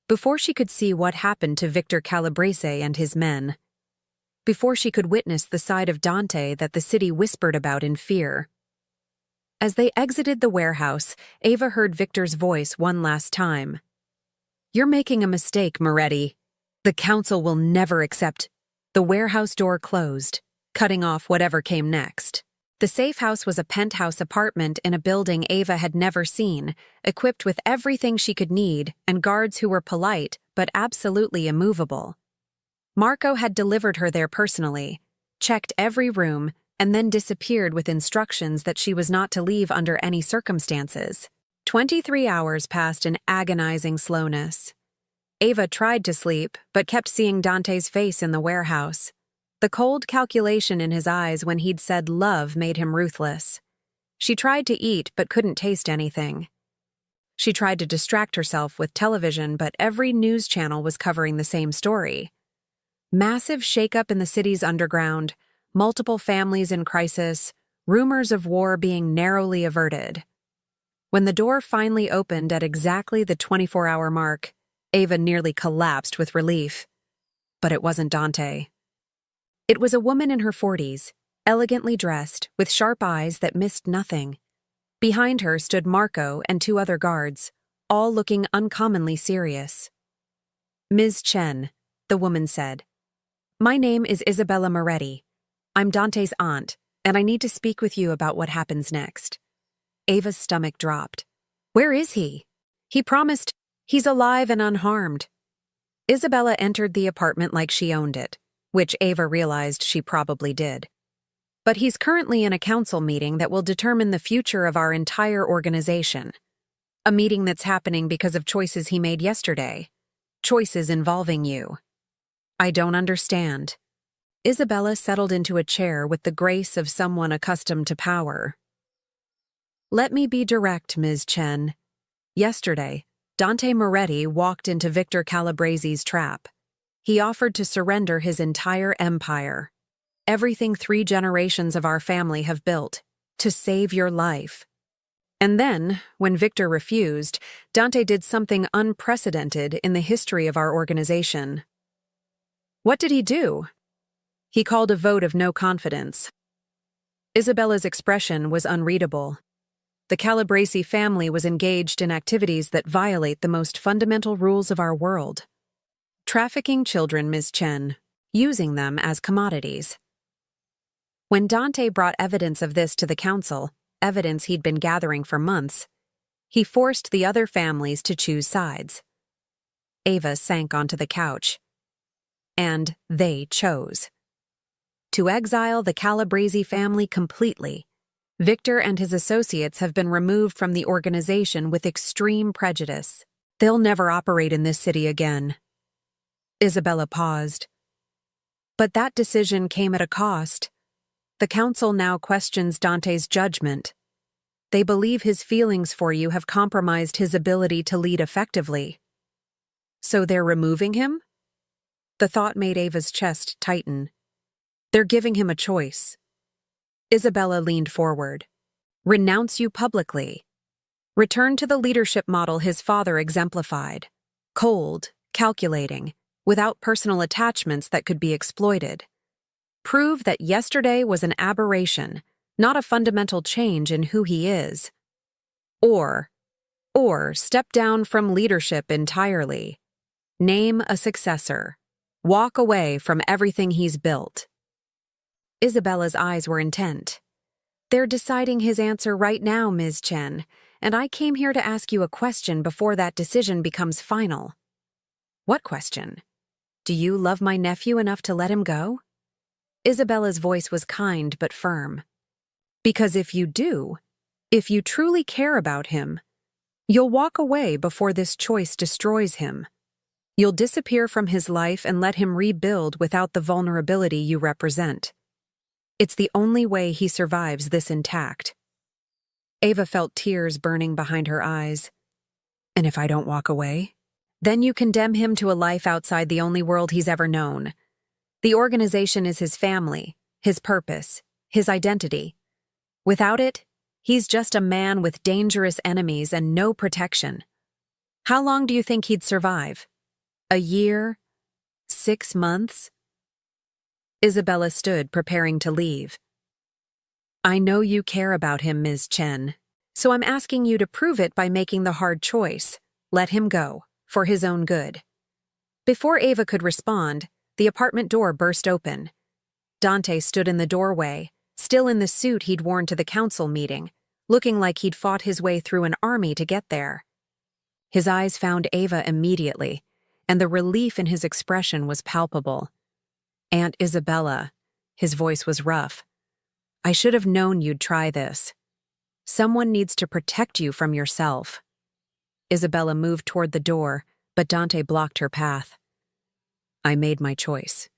Before she could see what happened to Victor Calabrese and his men. Before she could witness the side of Dante that the city whispered about in fear. As they exited the warehouse, Ava heard Victor's voice one last time. You're making a mistake, Moretti. The council will never accept. The warehouse door closed, cutting off whatever came next. The safe house was a penthouse apartment in a building Ava had never seen, equipped with everything she could need and guards who were polite but absolutely immovable. Marco had delivered her there personally, checked every room, and then disappeared with instructions that she was not to leave under any circumstances. 23 hours passed in agonizing slowness. Ava tried to sleep, but kept seeing Dante's face in the warehouse. The cold calculation in his eyes when he'd said love made him ruthless. She tried to eat but couldn't taste anything. She tried to distract herself with television, but every news channel was covering the same story. Massive shakeup in the city's underground, multiple families in crisis, rumors of war being narrowly averted. When the door finally opened at exactly the 24-hour mark, Ava nearly collapsed with relief. But it wasn't Dante. It was a woman in her 40s, elegantly dressed, with sharp eyes that missed nothing. Behind her stood Marco and 2 other guards, all looking uncommonly serious. "Ms. Chen," the woman said. "My name is Isabella Moretti. I'm Dante's aunt, and I need to speak with you about what happens next." Ava's stomach dropped. "Where is he? He promised he's alive and unharmed." Isabella entered the apartment like she owned it, which Ava realized she probably did. "But he's currently in a council meeting that will determine the future of our entire organization. A meeting that's happening because of choices he made yesterday. Choices involving you." "I don't understand." Isabella settled into a chair with the grace of someone accustomed to power. "Let me be direct, Ms. Chen. Yesterday, Dante Moretti walked into Victor Calabresi's trap. He offered to surrender his entire empire. Everything 3 generations of our family have built, to save your life. And then, when Victor refused, Dante did something unprecedented in the history of our organization." "What did he do?" "He called a vote of no confidence." Isabella's expression was unreadable. The Calabresi family was engaged in activities that violate the most fundamental rules of our world. Trafficking children, Ms. Chen, using them as commodities. When Dante brought evidence of this to the council, evidence he'd been gathering for months, he forced the other families to choose sides. Ava sank onto the couch. And they chose. To exile the Calabresi family completely. Victor and his associates have been removed from the organization with extreme prejudice. They'll never operate in this city again. Isabella paused. But that decision came at a cost. The council now questions Dante's judgment. They believe his feelings for you have compromised his ability to lead effectively. So they're removing him? The thought made Ava's chest tighten. They're giving him a choice. Isabella leaned forward. Renounce you publicly. Return to the leadership model his father exemplified. Cold, calculating, without personal attachments that could be exploited. Prove that yesterday was an aberration, not a fundamental change in who he is. Or step down from leadership entirely. Name a successor. Walk away from everything he's built. Isabella's eyes were intent. They're deciding his answer right now, Ms. Chen, and I came here to ask you a question before that decision becomes final. What question? Do you love my nephew enough to let him go? Isabella's voice was kind but firm. Because if you do, if you truly care about him, you'll walk away before this choice destroys him. You'll disappear from his life and let him rebuild without the vulnerability you represent. It's the only way he survives this intact. Ava felt tears burning behind her eyes. And if I don't walk away? Then you condemn him to a life outside the only world he's ever known. The organization is his family, his purpose, his identity. Without it, he's just a man with dangerous enemies and no protection. How long do you think he'd survive? A year? 6 months? Isabella stood, preparing to leave. I know you care about him, Ms. Chen, so I'm asking you to prove it by making the hard choice. Let him go, for his own good. Before Ava could respond, the apartment door burst open. Dante stood in the doorway, still in the suit he'd worn to the council meeting, looking like he'd fought his way through an army to get there. His eyes found Ava immediately, and the relief in his expression was palpable. Aunt Isabella, his voice was rough. I should have known you'd try this. Someone needs to protect you from yourself. Isabella moved toward the door, but Dante blocked her path. I made my choice.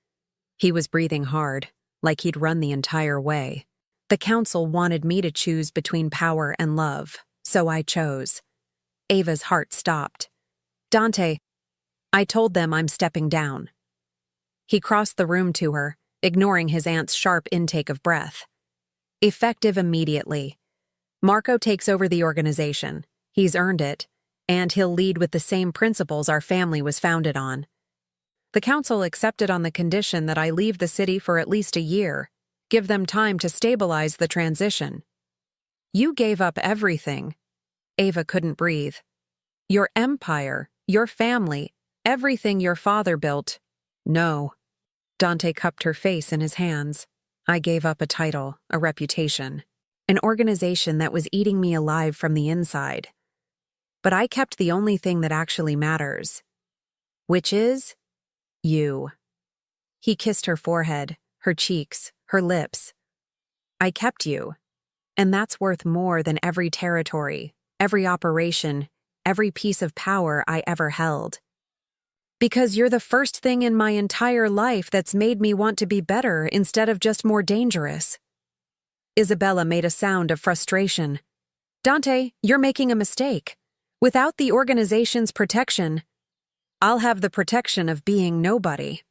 He was breathing hard, like he'd run the entire way. The council wanted me to choose between power and love, so I chose. Ava's heart stopped. Dante, I told them I'm stepping down. He crossed the room to her, ignoring his aunt's sharp intake of breath. Effective immediately. Marco takes over the organization. He's earned it, and he'll lead with the same principles our family was founded on. The council accepted on the condition that I leave the city for at least a year, give them time to stabilize the transition. You gave up everything. Ava couldn't breathe. Your empire, your family, everything your father built. No. Dante cupped her face in his hands. I gave up a title, a reputation, an organization that was eating me alive from the inside. But I kept the only thing that actually matters. Which is you. He kissed her forehead, her cheeks, her lips. I kept you. And that's worth more than every territory, every operation, every piece of power I ever held. Because you're the first thing in my entire life that's made me want to be better instead of just more dangerous. Isabella made a sound of frustration. Dante, you're making a mistake. Without the organization's protection, I'll have the protection of being nobody.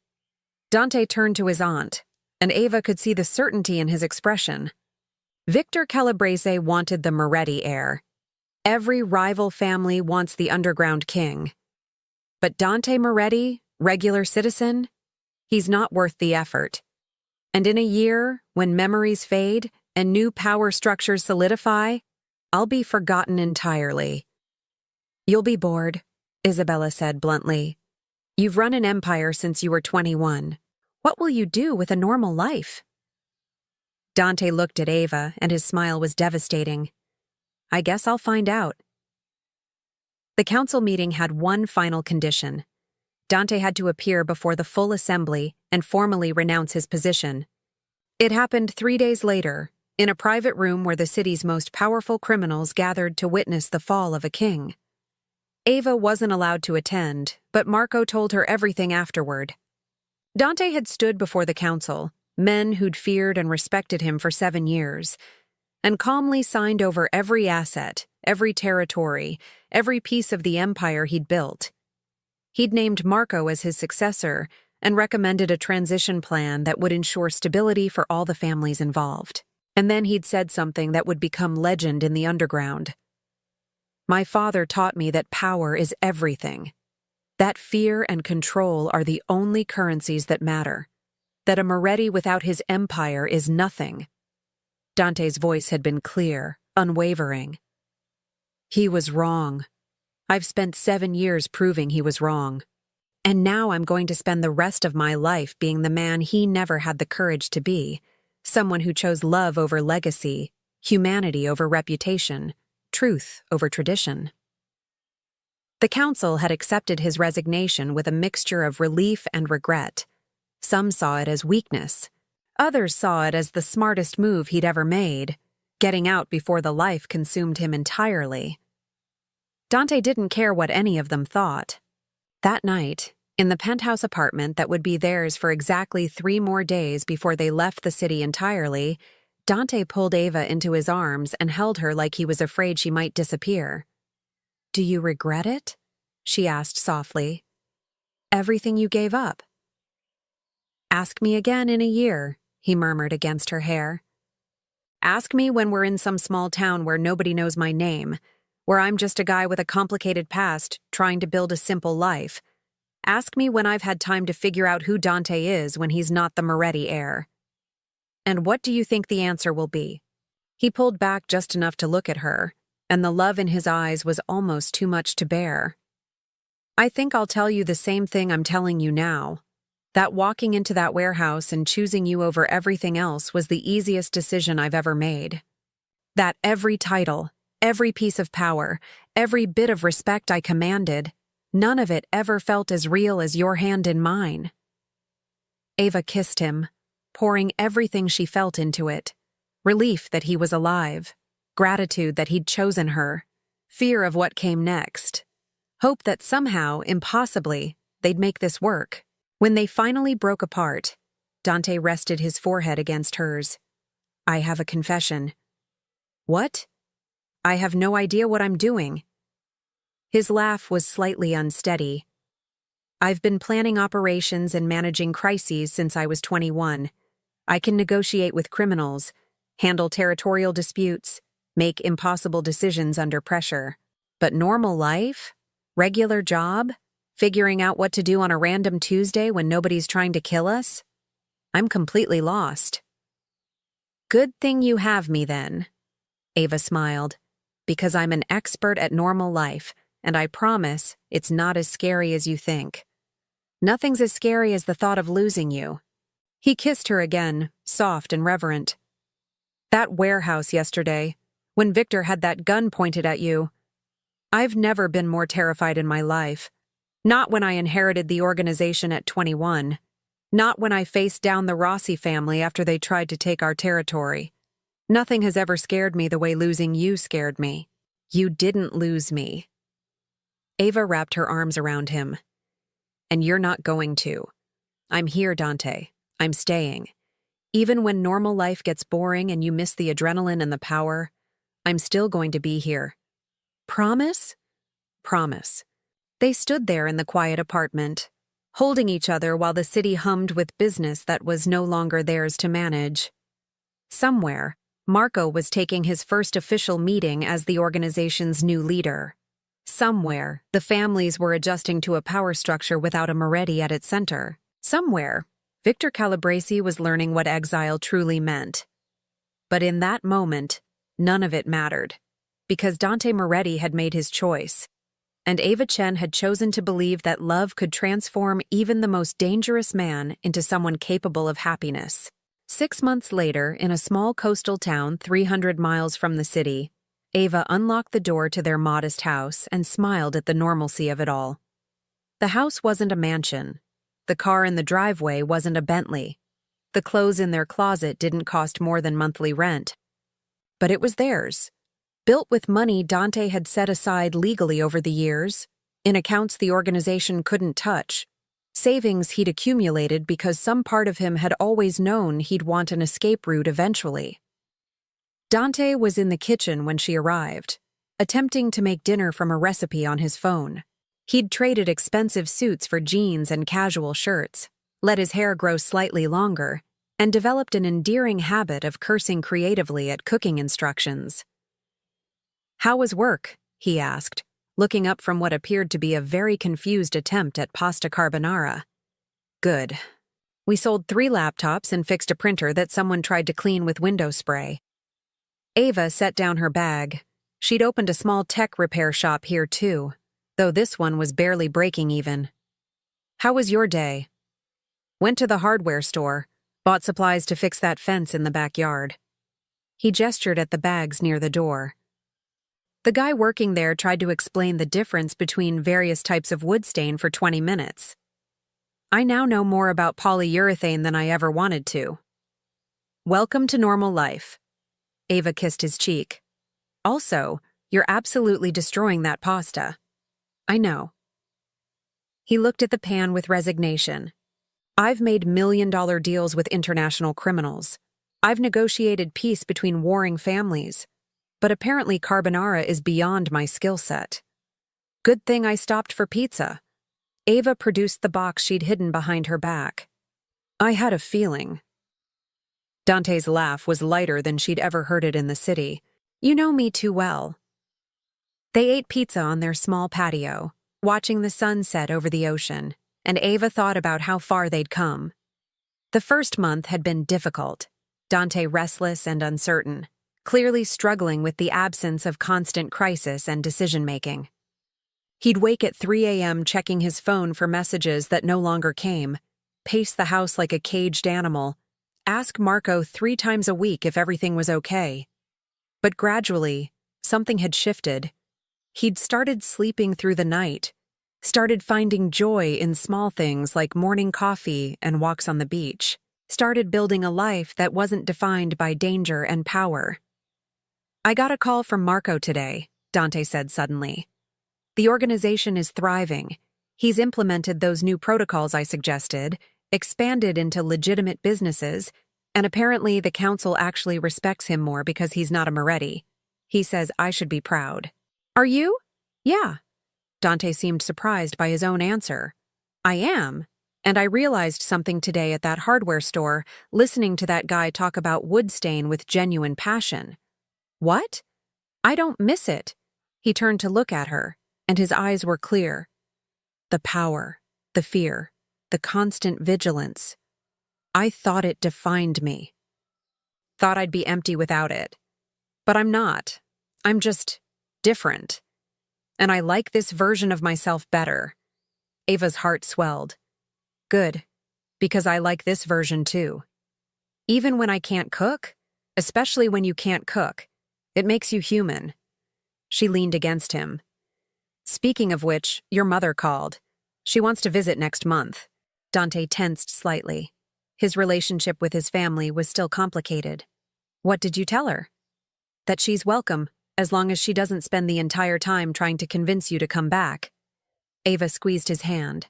Dante turned to his aunt, and Ava could see the certainty in his expression. Victor Calabrese wanted the Moretti heir. Every rival family wants the underground king. But Dante Moretti, regular citizen, he's not worth the effort. And in a year, when memories fade and new power structures solidify, I'll be forgotten entirely. You'll be bored, Isabella said bluntly. You've run an empire since you were 21. What will you do with a normal life? Dante looked at Ava, and his smile was devastating. I guess I'll find out. The council meeting had one final condition. Dante had to appear before the full assembly and formally renounce his position. It happened 3 days later, in a private room where the city's most powerful criminals gathered to witness the fall of a king. Ava wasn't allowed to attend, but Marco told her everything afterward. Dante had stood before the council, men who'd feared and respected him for 7 years, and calmly signed over every asset, every territory, every piece of the empire he'd built. He'd named Marco as his successor and recommended a transition plan that would ensure stability for all the families involved. And then he'd said something that would become legend in the underground. My father taught me that power is everything. That fear and control are the only currencies that matter. That a Moretti without his empire is nothing. Dante's voice had been clear, unwavering. He was wrong. I've spent 7 years proving he was wrong. And now I'm going to spend the rest of my life being the man he never had the courage to be, someone who chose love over legacy, humanity over reputation, truth over tradition. The council had accepted his resignation with a mixture of relief and regret. Some saw it as weakness. Others saw it as the smartest move he'd ever made, getting out before the life consumed him entirely. Dante didn't care what any of them thought. That night, in the penthouse apartment that would be theirs for exactly 3 more days before they left the city entirely, Dante pulled Ava into his arms and held her like he was afraid she might disappear. Do you regret it? She asked softly. Everything you gave up. Ask me again in a year, he murmured against her hair. Ask me when we're in some small town where nobody knows my name, where I'm just a guy with a complicated past trying to build a simple life. Ask me when I've had time to figure out who Dante is when he's not the Moretti heir. And what do you think the answer will be? He pulled back just enough to look at her, and the love in his eyes was almost too much to bear. I think I'll tell you the same thing I'm telling you now. That walking into that warehouse and choosing you over everything else was the easiest decision I've ever made. That every title, every piece of power, every bit of respect I commanded, none of it ever felt as real as your hand in mine. Ava kissed him, pouring everything she felt into it. Relief that he was alive, gratitude that he'd chosen her, fear of what came next, hope that somehow, impossibly, they'd make this work. When they finally broke apart, Dante rested his forehead against hers. I have a confession. What? I have no idea what I'm doing. His laugh was slightly unsteady. I've been planning operations and managing crises since I was 21. I can negotiate with criminals, handle territorial disputes, make impossible decisions under pressure. But normal life? Regular job? Figuring out what to do on a random Tuesday when nobody's trying to kill us? I'm completely lost. Good thing you have me then, Ava smiled, because I'm an expert at normal life, and I promise it's not as scary as you think. Nothing's as scary as the thought of losing you. He kissed her again, soft and reverent. That warehouse yesterday, when Victor had that gun pointed at you. I've never been more terrified in my life. Not when I inherited the organization at 21. Not when I faced down the Rossi family after they tried to take our territory. Nothing has ever scared me the way losing you scared me. You didn't lose me. Ava wrapped her arms around him. And you're not going to. I'm here, Dante. I'm staying. Even when normal life gets boring and you miss the adrenaline and the power, I'm still going to be here. Promise? Promise. They stood there in the quiet apartment, holding each other while the city hummed with business that was no longer theirs to manage. Somewhere, Marco was taking his first official meeting as the organization's new leader. Somewhere, the families were adjusting to a power structure without a Moretti at its center. Somewhere, Victor Calabresi was learning what exile truly meant. But in that moment, none of it mattered, because Dante Moretti had made his choice, and Ava Chen had chosen to believe that love could transform even the most dangerous man into someone capable of happiness. 6 months later, in a small coastal town 300 miles from the city, Ava unlocked the door to their modest house and smiled at the normalcy of it all. The house wasn't a mansion. The car in the driveway wasn't a Bentley. The clothes in their closet didn't cost more than monthly rent. But it was theirs. Built with money Dante had set aside legally over the years, in accounts the organization couldn't touch, savings he'd accumulated because some part of him had always known he'd want an escape route eventually. Dante was in the kitchen when she arrived, attempting to make dinner from a recipe on his phone. He'd traded expensive suits for jeans and casual shirts, let his hair grow slightly longer, and developed an endearing habit of cursing creatively at cooking instructions. "How was work?" he asked, looking up from what appeared to be a very confused attempt at pasta carbonara. "Good. We sold 3 laptops and fixed a printer that someone tried to clean with window spray." Ava set down her bag. She'd opened a small tech repair shop here too, though this one was barely breaking even. "How was your day?" "Went to the hardware store, bought supplies to fix that fence in the backyard." He gestured at the bags near the door. The guy working there tried to explain the difference between various types of wood stain for 20 minutes. "I now know more about polyurethane than I ever wanted to." "Welcome to normal life." Ava kissed his cheek. "Also, you're absolutely destroying that pasta." "I know." He looked at the pan with resignation. "I've made million-dollar deals with international criminals. I've negotiated peace between warring families. But apparently carbonara is beyond my skill set. Good thing I stopped for pizza." Ava produced the box she'd hidden behind her back. "I had a feeling." Dante's laugh was lighter than she'd ever heard it in the city. "You know me too well." They ate pizza on their small patio, watching the sun set over the ocean, and Ava thought about how far they'd come. The first month had been difficult, Dante restless and uncertain, clearly struggling with the absence of constant crisis and decision-making. He'd wake at 3 a.m. checking his phone for messages that no longer came, pace the house like a caged animal, ask Marco 3 times a week if everything was okay. But gradually, something had shifted. He'd started sleeping through the night, started finding joy in small things like morning coffee and walks on the beach, started building a life that wasn't defined by danger and power. "I got a call from Marco today," Dante said suddenly. "The organization is thriving. He's implemented those new protocols I suggested, expanded into legitimate businesses, And apparently the council actually respects him more because he's not a Moretti. He says I should be proud. Are you? Yeah. Dante seemed surprised by his own answer. I am. And I realized something today at that hardware store, listening to that guy talk about wood stain with genuine passion. What? I don't miss it. He turned to look at her, and his eyes were clear. The power, the fear, the constant vigilance. I thought it defined me. Thought I'd be empty without it. But I'm not. I'm just different. And I like this version of myself better. Ava's heart swelled. Good, because I like this version too. Even when I can't cook, especially when you can't cook, it makes you human. She leaned against him. Speaking of which, your mother called. She wants to visit next month. Dante tensed slightly. His relationship with his family was still complicated. What did you tell her? That she's welcome, as long as she doesn't spend the entire time trying to convince you to come back. Ava squeezed his hand.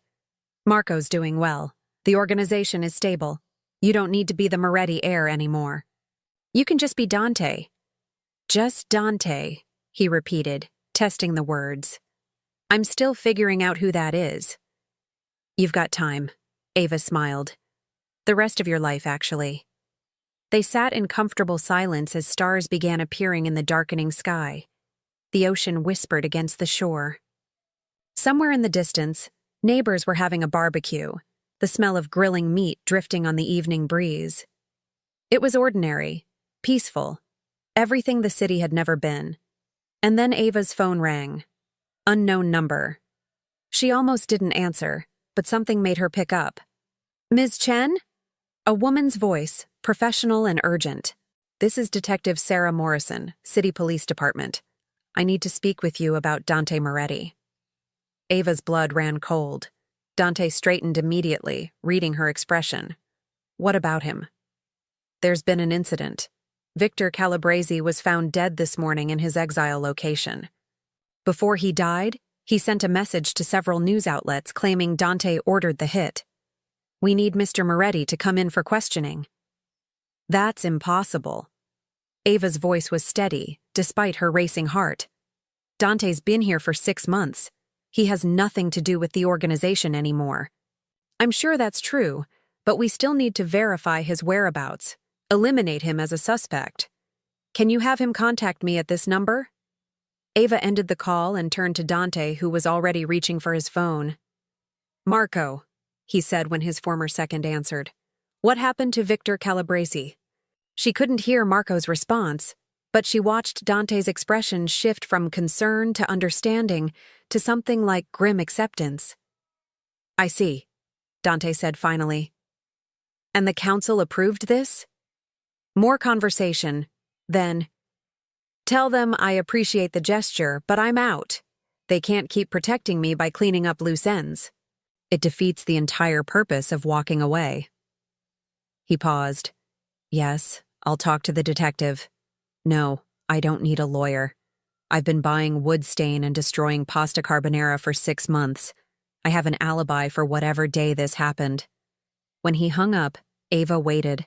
Marco's doing well. The organization is stable. You don't need to be the Moretti heir anymore. You can just be Dante. Just Dante, he repeated, testing the words. I'm still figuring out who that is. You've got time, Ava smiled. The rest of your life, actually. They sat in comfortable silence as stars began appearing in the darkening sky. The ocean whispered against the shore. Somewhere in the distance, neighbors were having a barbecue, the smell of grilling meat drifting on the evening breeze. It was ordinary, peaceful, everything the city had never been. And then Ava's phone rang. Unknown number. She almost didn't answer, but something made her pick up. Ms. Chen? A woman's voice, professional and urgent. This is Detective Sarah Morrison, City Police Department. I need to speak with you about Dante Moretti. Ava's blood ran cold. Dante straightened immediately, reading her expression. What about him? There's been an incident. Victor Calabrese was found dead this morning in his exile location. Before he died, he sent a message to several news outlets claiming Dante ordered the hit. We need Mr. Moretti to come in for questioning. That's impossible. Ava's voice was steady, despite her racing heart. Dante's been here for 6 months. He has nothing to do with the organization anymore. I'm sure that's true, but we still need to verify his whereabouts, eliminate him as a suspect. Can you have him contact me at this number? Ava ended the call and turned to Dante, who was already reaching for his phone. Marco, he said when his former second answered. What happened to Victor Calabrese? She couldn't hear Marco's response, but she watched Dante's expression shift from concern to understanding to something like grim acceptance. I see, Dante said finally. And the council approved this? More conversation. Then, tell them I appreciate the gesture, but I'm out. They can't keep protecting me by cleaning up loose ends. It defeats the entire purpose of walking away. He paused. Yes, I'll talk to the detective. No, I don't need a lawyer. I've been buying wood stain and destroying pasta carbonara for 6 months. I have an alibi for whatever day this happened. When he hung up, Ava waited.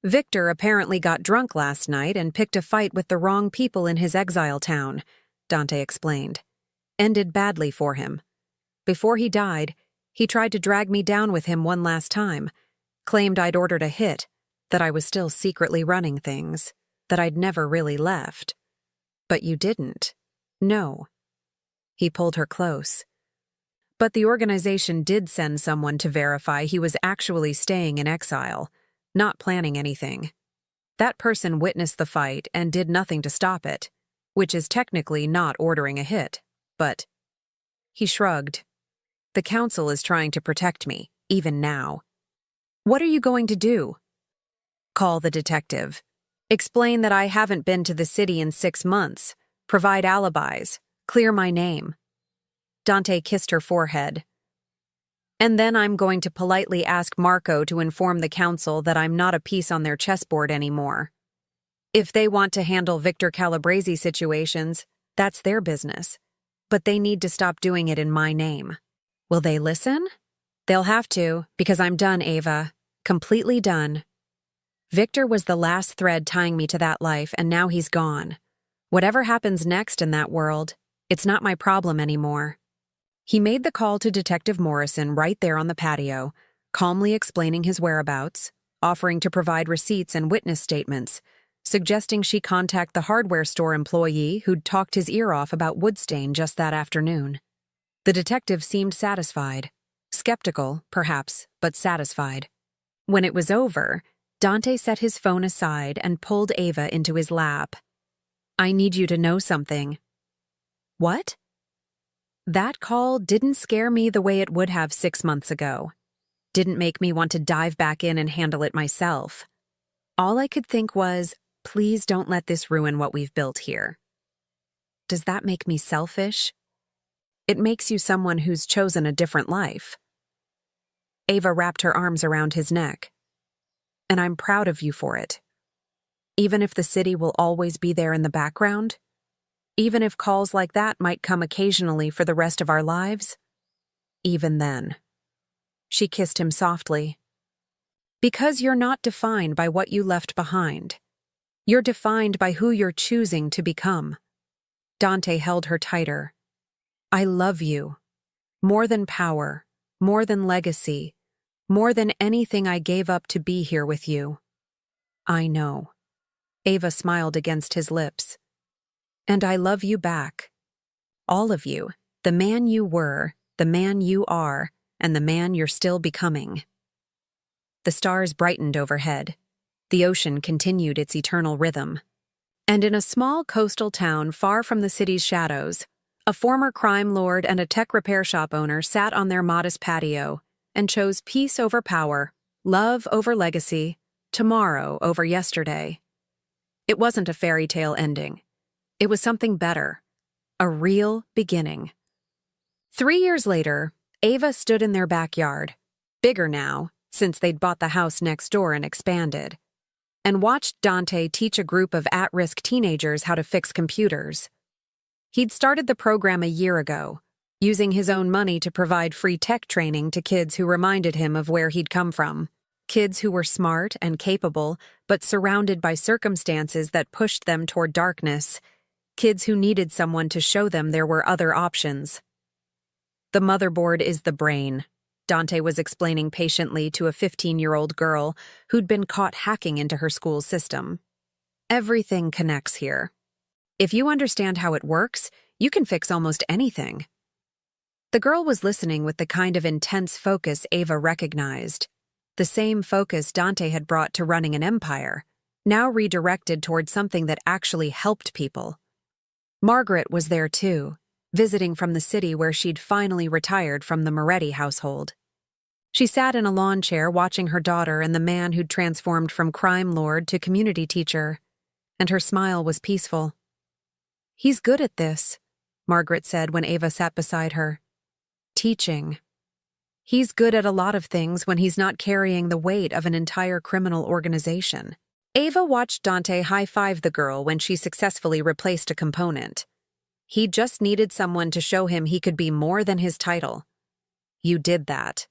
Victor apparently got drunk last night and picked a fight with the wrong people in his exile town, Dante explained. Ended badly for him. Before he died, he tried to drag me down with him one last time, claimed I'd ordered a hit, that I was still secretly running things, that I'd never really left. But you didn't. No. He pulled her close. But the organization did send someone to verify he was actually staying in exile, not planning anything. That person witnessed the fight and did nothing to stop it, which is technically not ordering a hit, but... He shrugged. The council is trying to protect me, even now. What are you going to do? Call the detective. Explain that I haven't been to the city in 6 months, provide alibis, clear my name. Dante kissed her forehead. And then I'm going to politely ask Marco to inform the council that I'm not a piece on their chessboard anymore. If they want to handle Victor Calabrese situations, that's their business. But they need to stop doing it in my name. Will they listen? They'll have to, because I'm done, Ava. Completely done. Victor was the last thread tying me to that life, and now he's gone. Whatever happens next in that world, it's not my problem anymore. He made the call to Detective Morrison right there on the patio, calmly explaining his whereabouts, offering to provide receipts and witness statements, suggesting she contact the hardware store employee who'd talked his ear off about Woodstain just that afternoon. The detective seemed satisfied. Skeptical, perhaps, but satisfied. When it was over, Dante set his phone aside and pulled Ava into his lap. "I need you to know something." "What?" That call didn't scare me the way it would have 6 months ago. Didn't make me want to dive back in and handle it myself. All I could think was, please don't let this ruin what we've built here. Does that make me selfish? It makes you someone who's chosen a different life. Ava wrapped her arms around his neck. And I'm proud of you for it. Even if the city will always be there in the background, even if calls like that might come occasionally for the rest of our lives, even then. She kissed him softly. Because you're not defined by what you left behind. You're defined by who you're choosing to become. Dante held her tighter. I love you. More than power, more than legacy, more than anything I gave up to be here with you. I know. Ava smiled against his lips. And I love you back. All of you, the man you were, the man you are, and the man you're still becoming. The stars brightened overhead. The ocean continued its eternal rhythm. And in a small coastal town far from the city's shadows, a former crime lord and a tech repair shop owner sat on their modest patio and chose peace over power, love over legacy, tomorrow over yesterday. It wasn't a fairy tale ending. It was something better, a real beginning. 3 years later, Ava stood in their backyard, bigger now, since they'd bought the house next door and expanded, and watched Dante teach a group of at-risk teenagers how to fix computers. He'd started the program a year ago, using his own money to provide free tech training to kids who reminded him of where he'd come from. Kids who were smart and capable, but surrounded by circumstances that pushed them toward darkness. Kids who needed someone to show them there were other options. The motherboard is the brain, Dante was explaining patiently to a 15-year-old girl who'd been caught hacking into her school's system. Everything connects here. If you understand how it works, you can fix almost anything. The girl was listening with the kind of intense focus Ava recognized. The same focus Dante had brought to running an empire, now redirected toward something that actually helped people. Margaret was there too, visiting from the city where she'd finally retired from the Moretti household. She sat in a lawn chair watching her daughter and the man who'd transformed from crime lord to community teacher, and her smile was peaceful. "He's good at this," Margaret said when Ava sat beside her. "Teaching. He's good at a lot of things when he's not carrying the weight of an entire criminal organization." Ava watched Dante high-five the girl when she successfully replaced a component. He just needed someone to show him he could be more than his title. "You did that."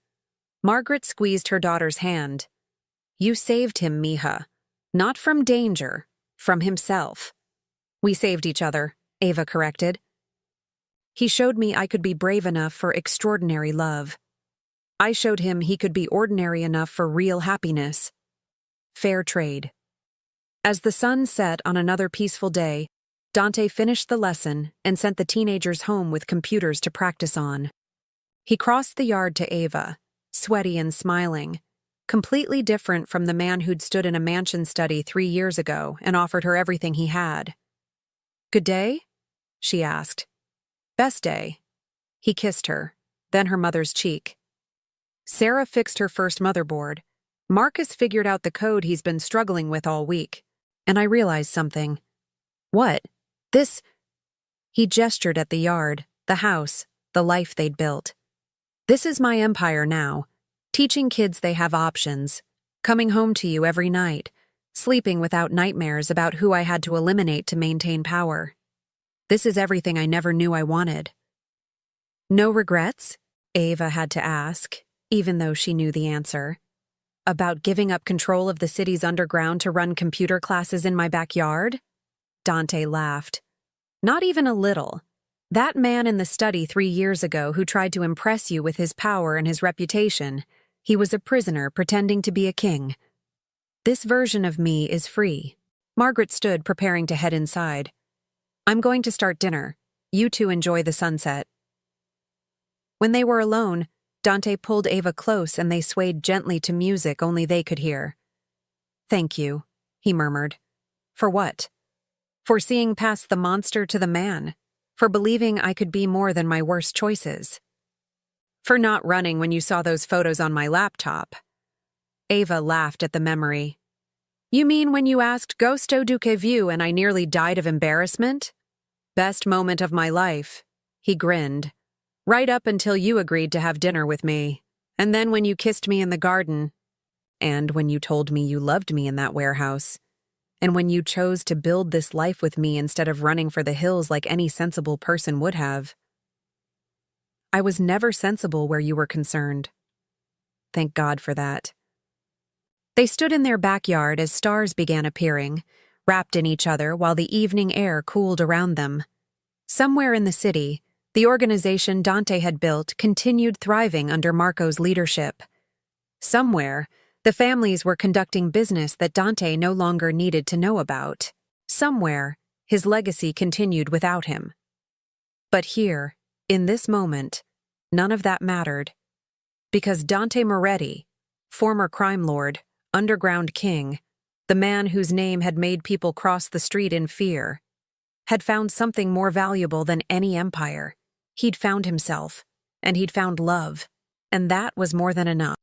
Margaret squeezed her daughter's hand. "You saved him, Mija. Not from danger, from himself." "We saved each other," Ava corrected. "He showed me I could be brave enough for extraordinary love. I showed him he could be ordinary enough for real happiness. Fair trade." As the sun set on another peaceful day, Dante finished the lesson and sent the teenagers home with computers to practice on. He crossed the yard to Ava, sweaty and smiling, completely different from the man who'd stood in a mansion study 3 years ago and offered her everything he had. "Good day?" she asked. "Best day." He kissed her, then her mother's cheek. Sarah fixed her first motherboard. Marcus figured out the code he's been struggling with all week. And I realized something. "What? This..." He gestured at the yard, the house, the life they'd built. "This is my empire now, teaching kids they have options, coming home to you every night, sleeping without nightmares about who I had to eliminate to maintain power. This is everything I never knew I wanted." "No regrets?" Ava had to ask, even though she knew the answer. About giving up control of the city's underground to run computer classes in my backyard? Dante laughed. Not even a little. That man in the study 3 years ago who tried to impress you with his power and his reputation, he was a prisoner pretending to be a king. This version of me is free. Margaret stood, preparing to head inside. I'm going to start dinner. You two enjoy the sunset. When they were alone, Dante pulled Ava close and they swayed gently to music only they could hear. Thank you, he murmured. For what? For seeing past the monster to the man. For believing I could be more than my worst choices. For not running when you saw those photos on my laptop. Ava laughed at the memory. You mean when you asked Gosto do que viu and I nearly died of embarrassment? Best moment of my life. He grinned. Right up until you agreed to have dinner with me. And then when you kissed me in the garden. And when you told me you loved me in that warehouse. And when you chose to build this life with me instead of running for the hills like any sensible person would have. I was never sensible where you were concerned. Thank God for that. They stood in their backyard as stars began appearing, wrapped in each other while the evening air cooled around them. Somewhere in the city, the organization Dante had built continued thriving under Marco's leadership. Somewhere, the families were conducting business that Dante no longer needed to know about. Somewhere, his legacy continued without him. But here, in this moment, none of that mattered. Because Dante Moretti, former crime lord, underground king, the man whose name had made people cross the street in fear, had found something more valuable than any empire. He'd found himself, and he'd found love, and that was more than enough.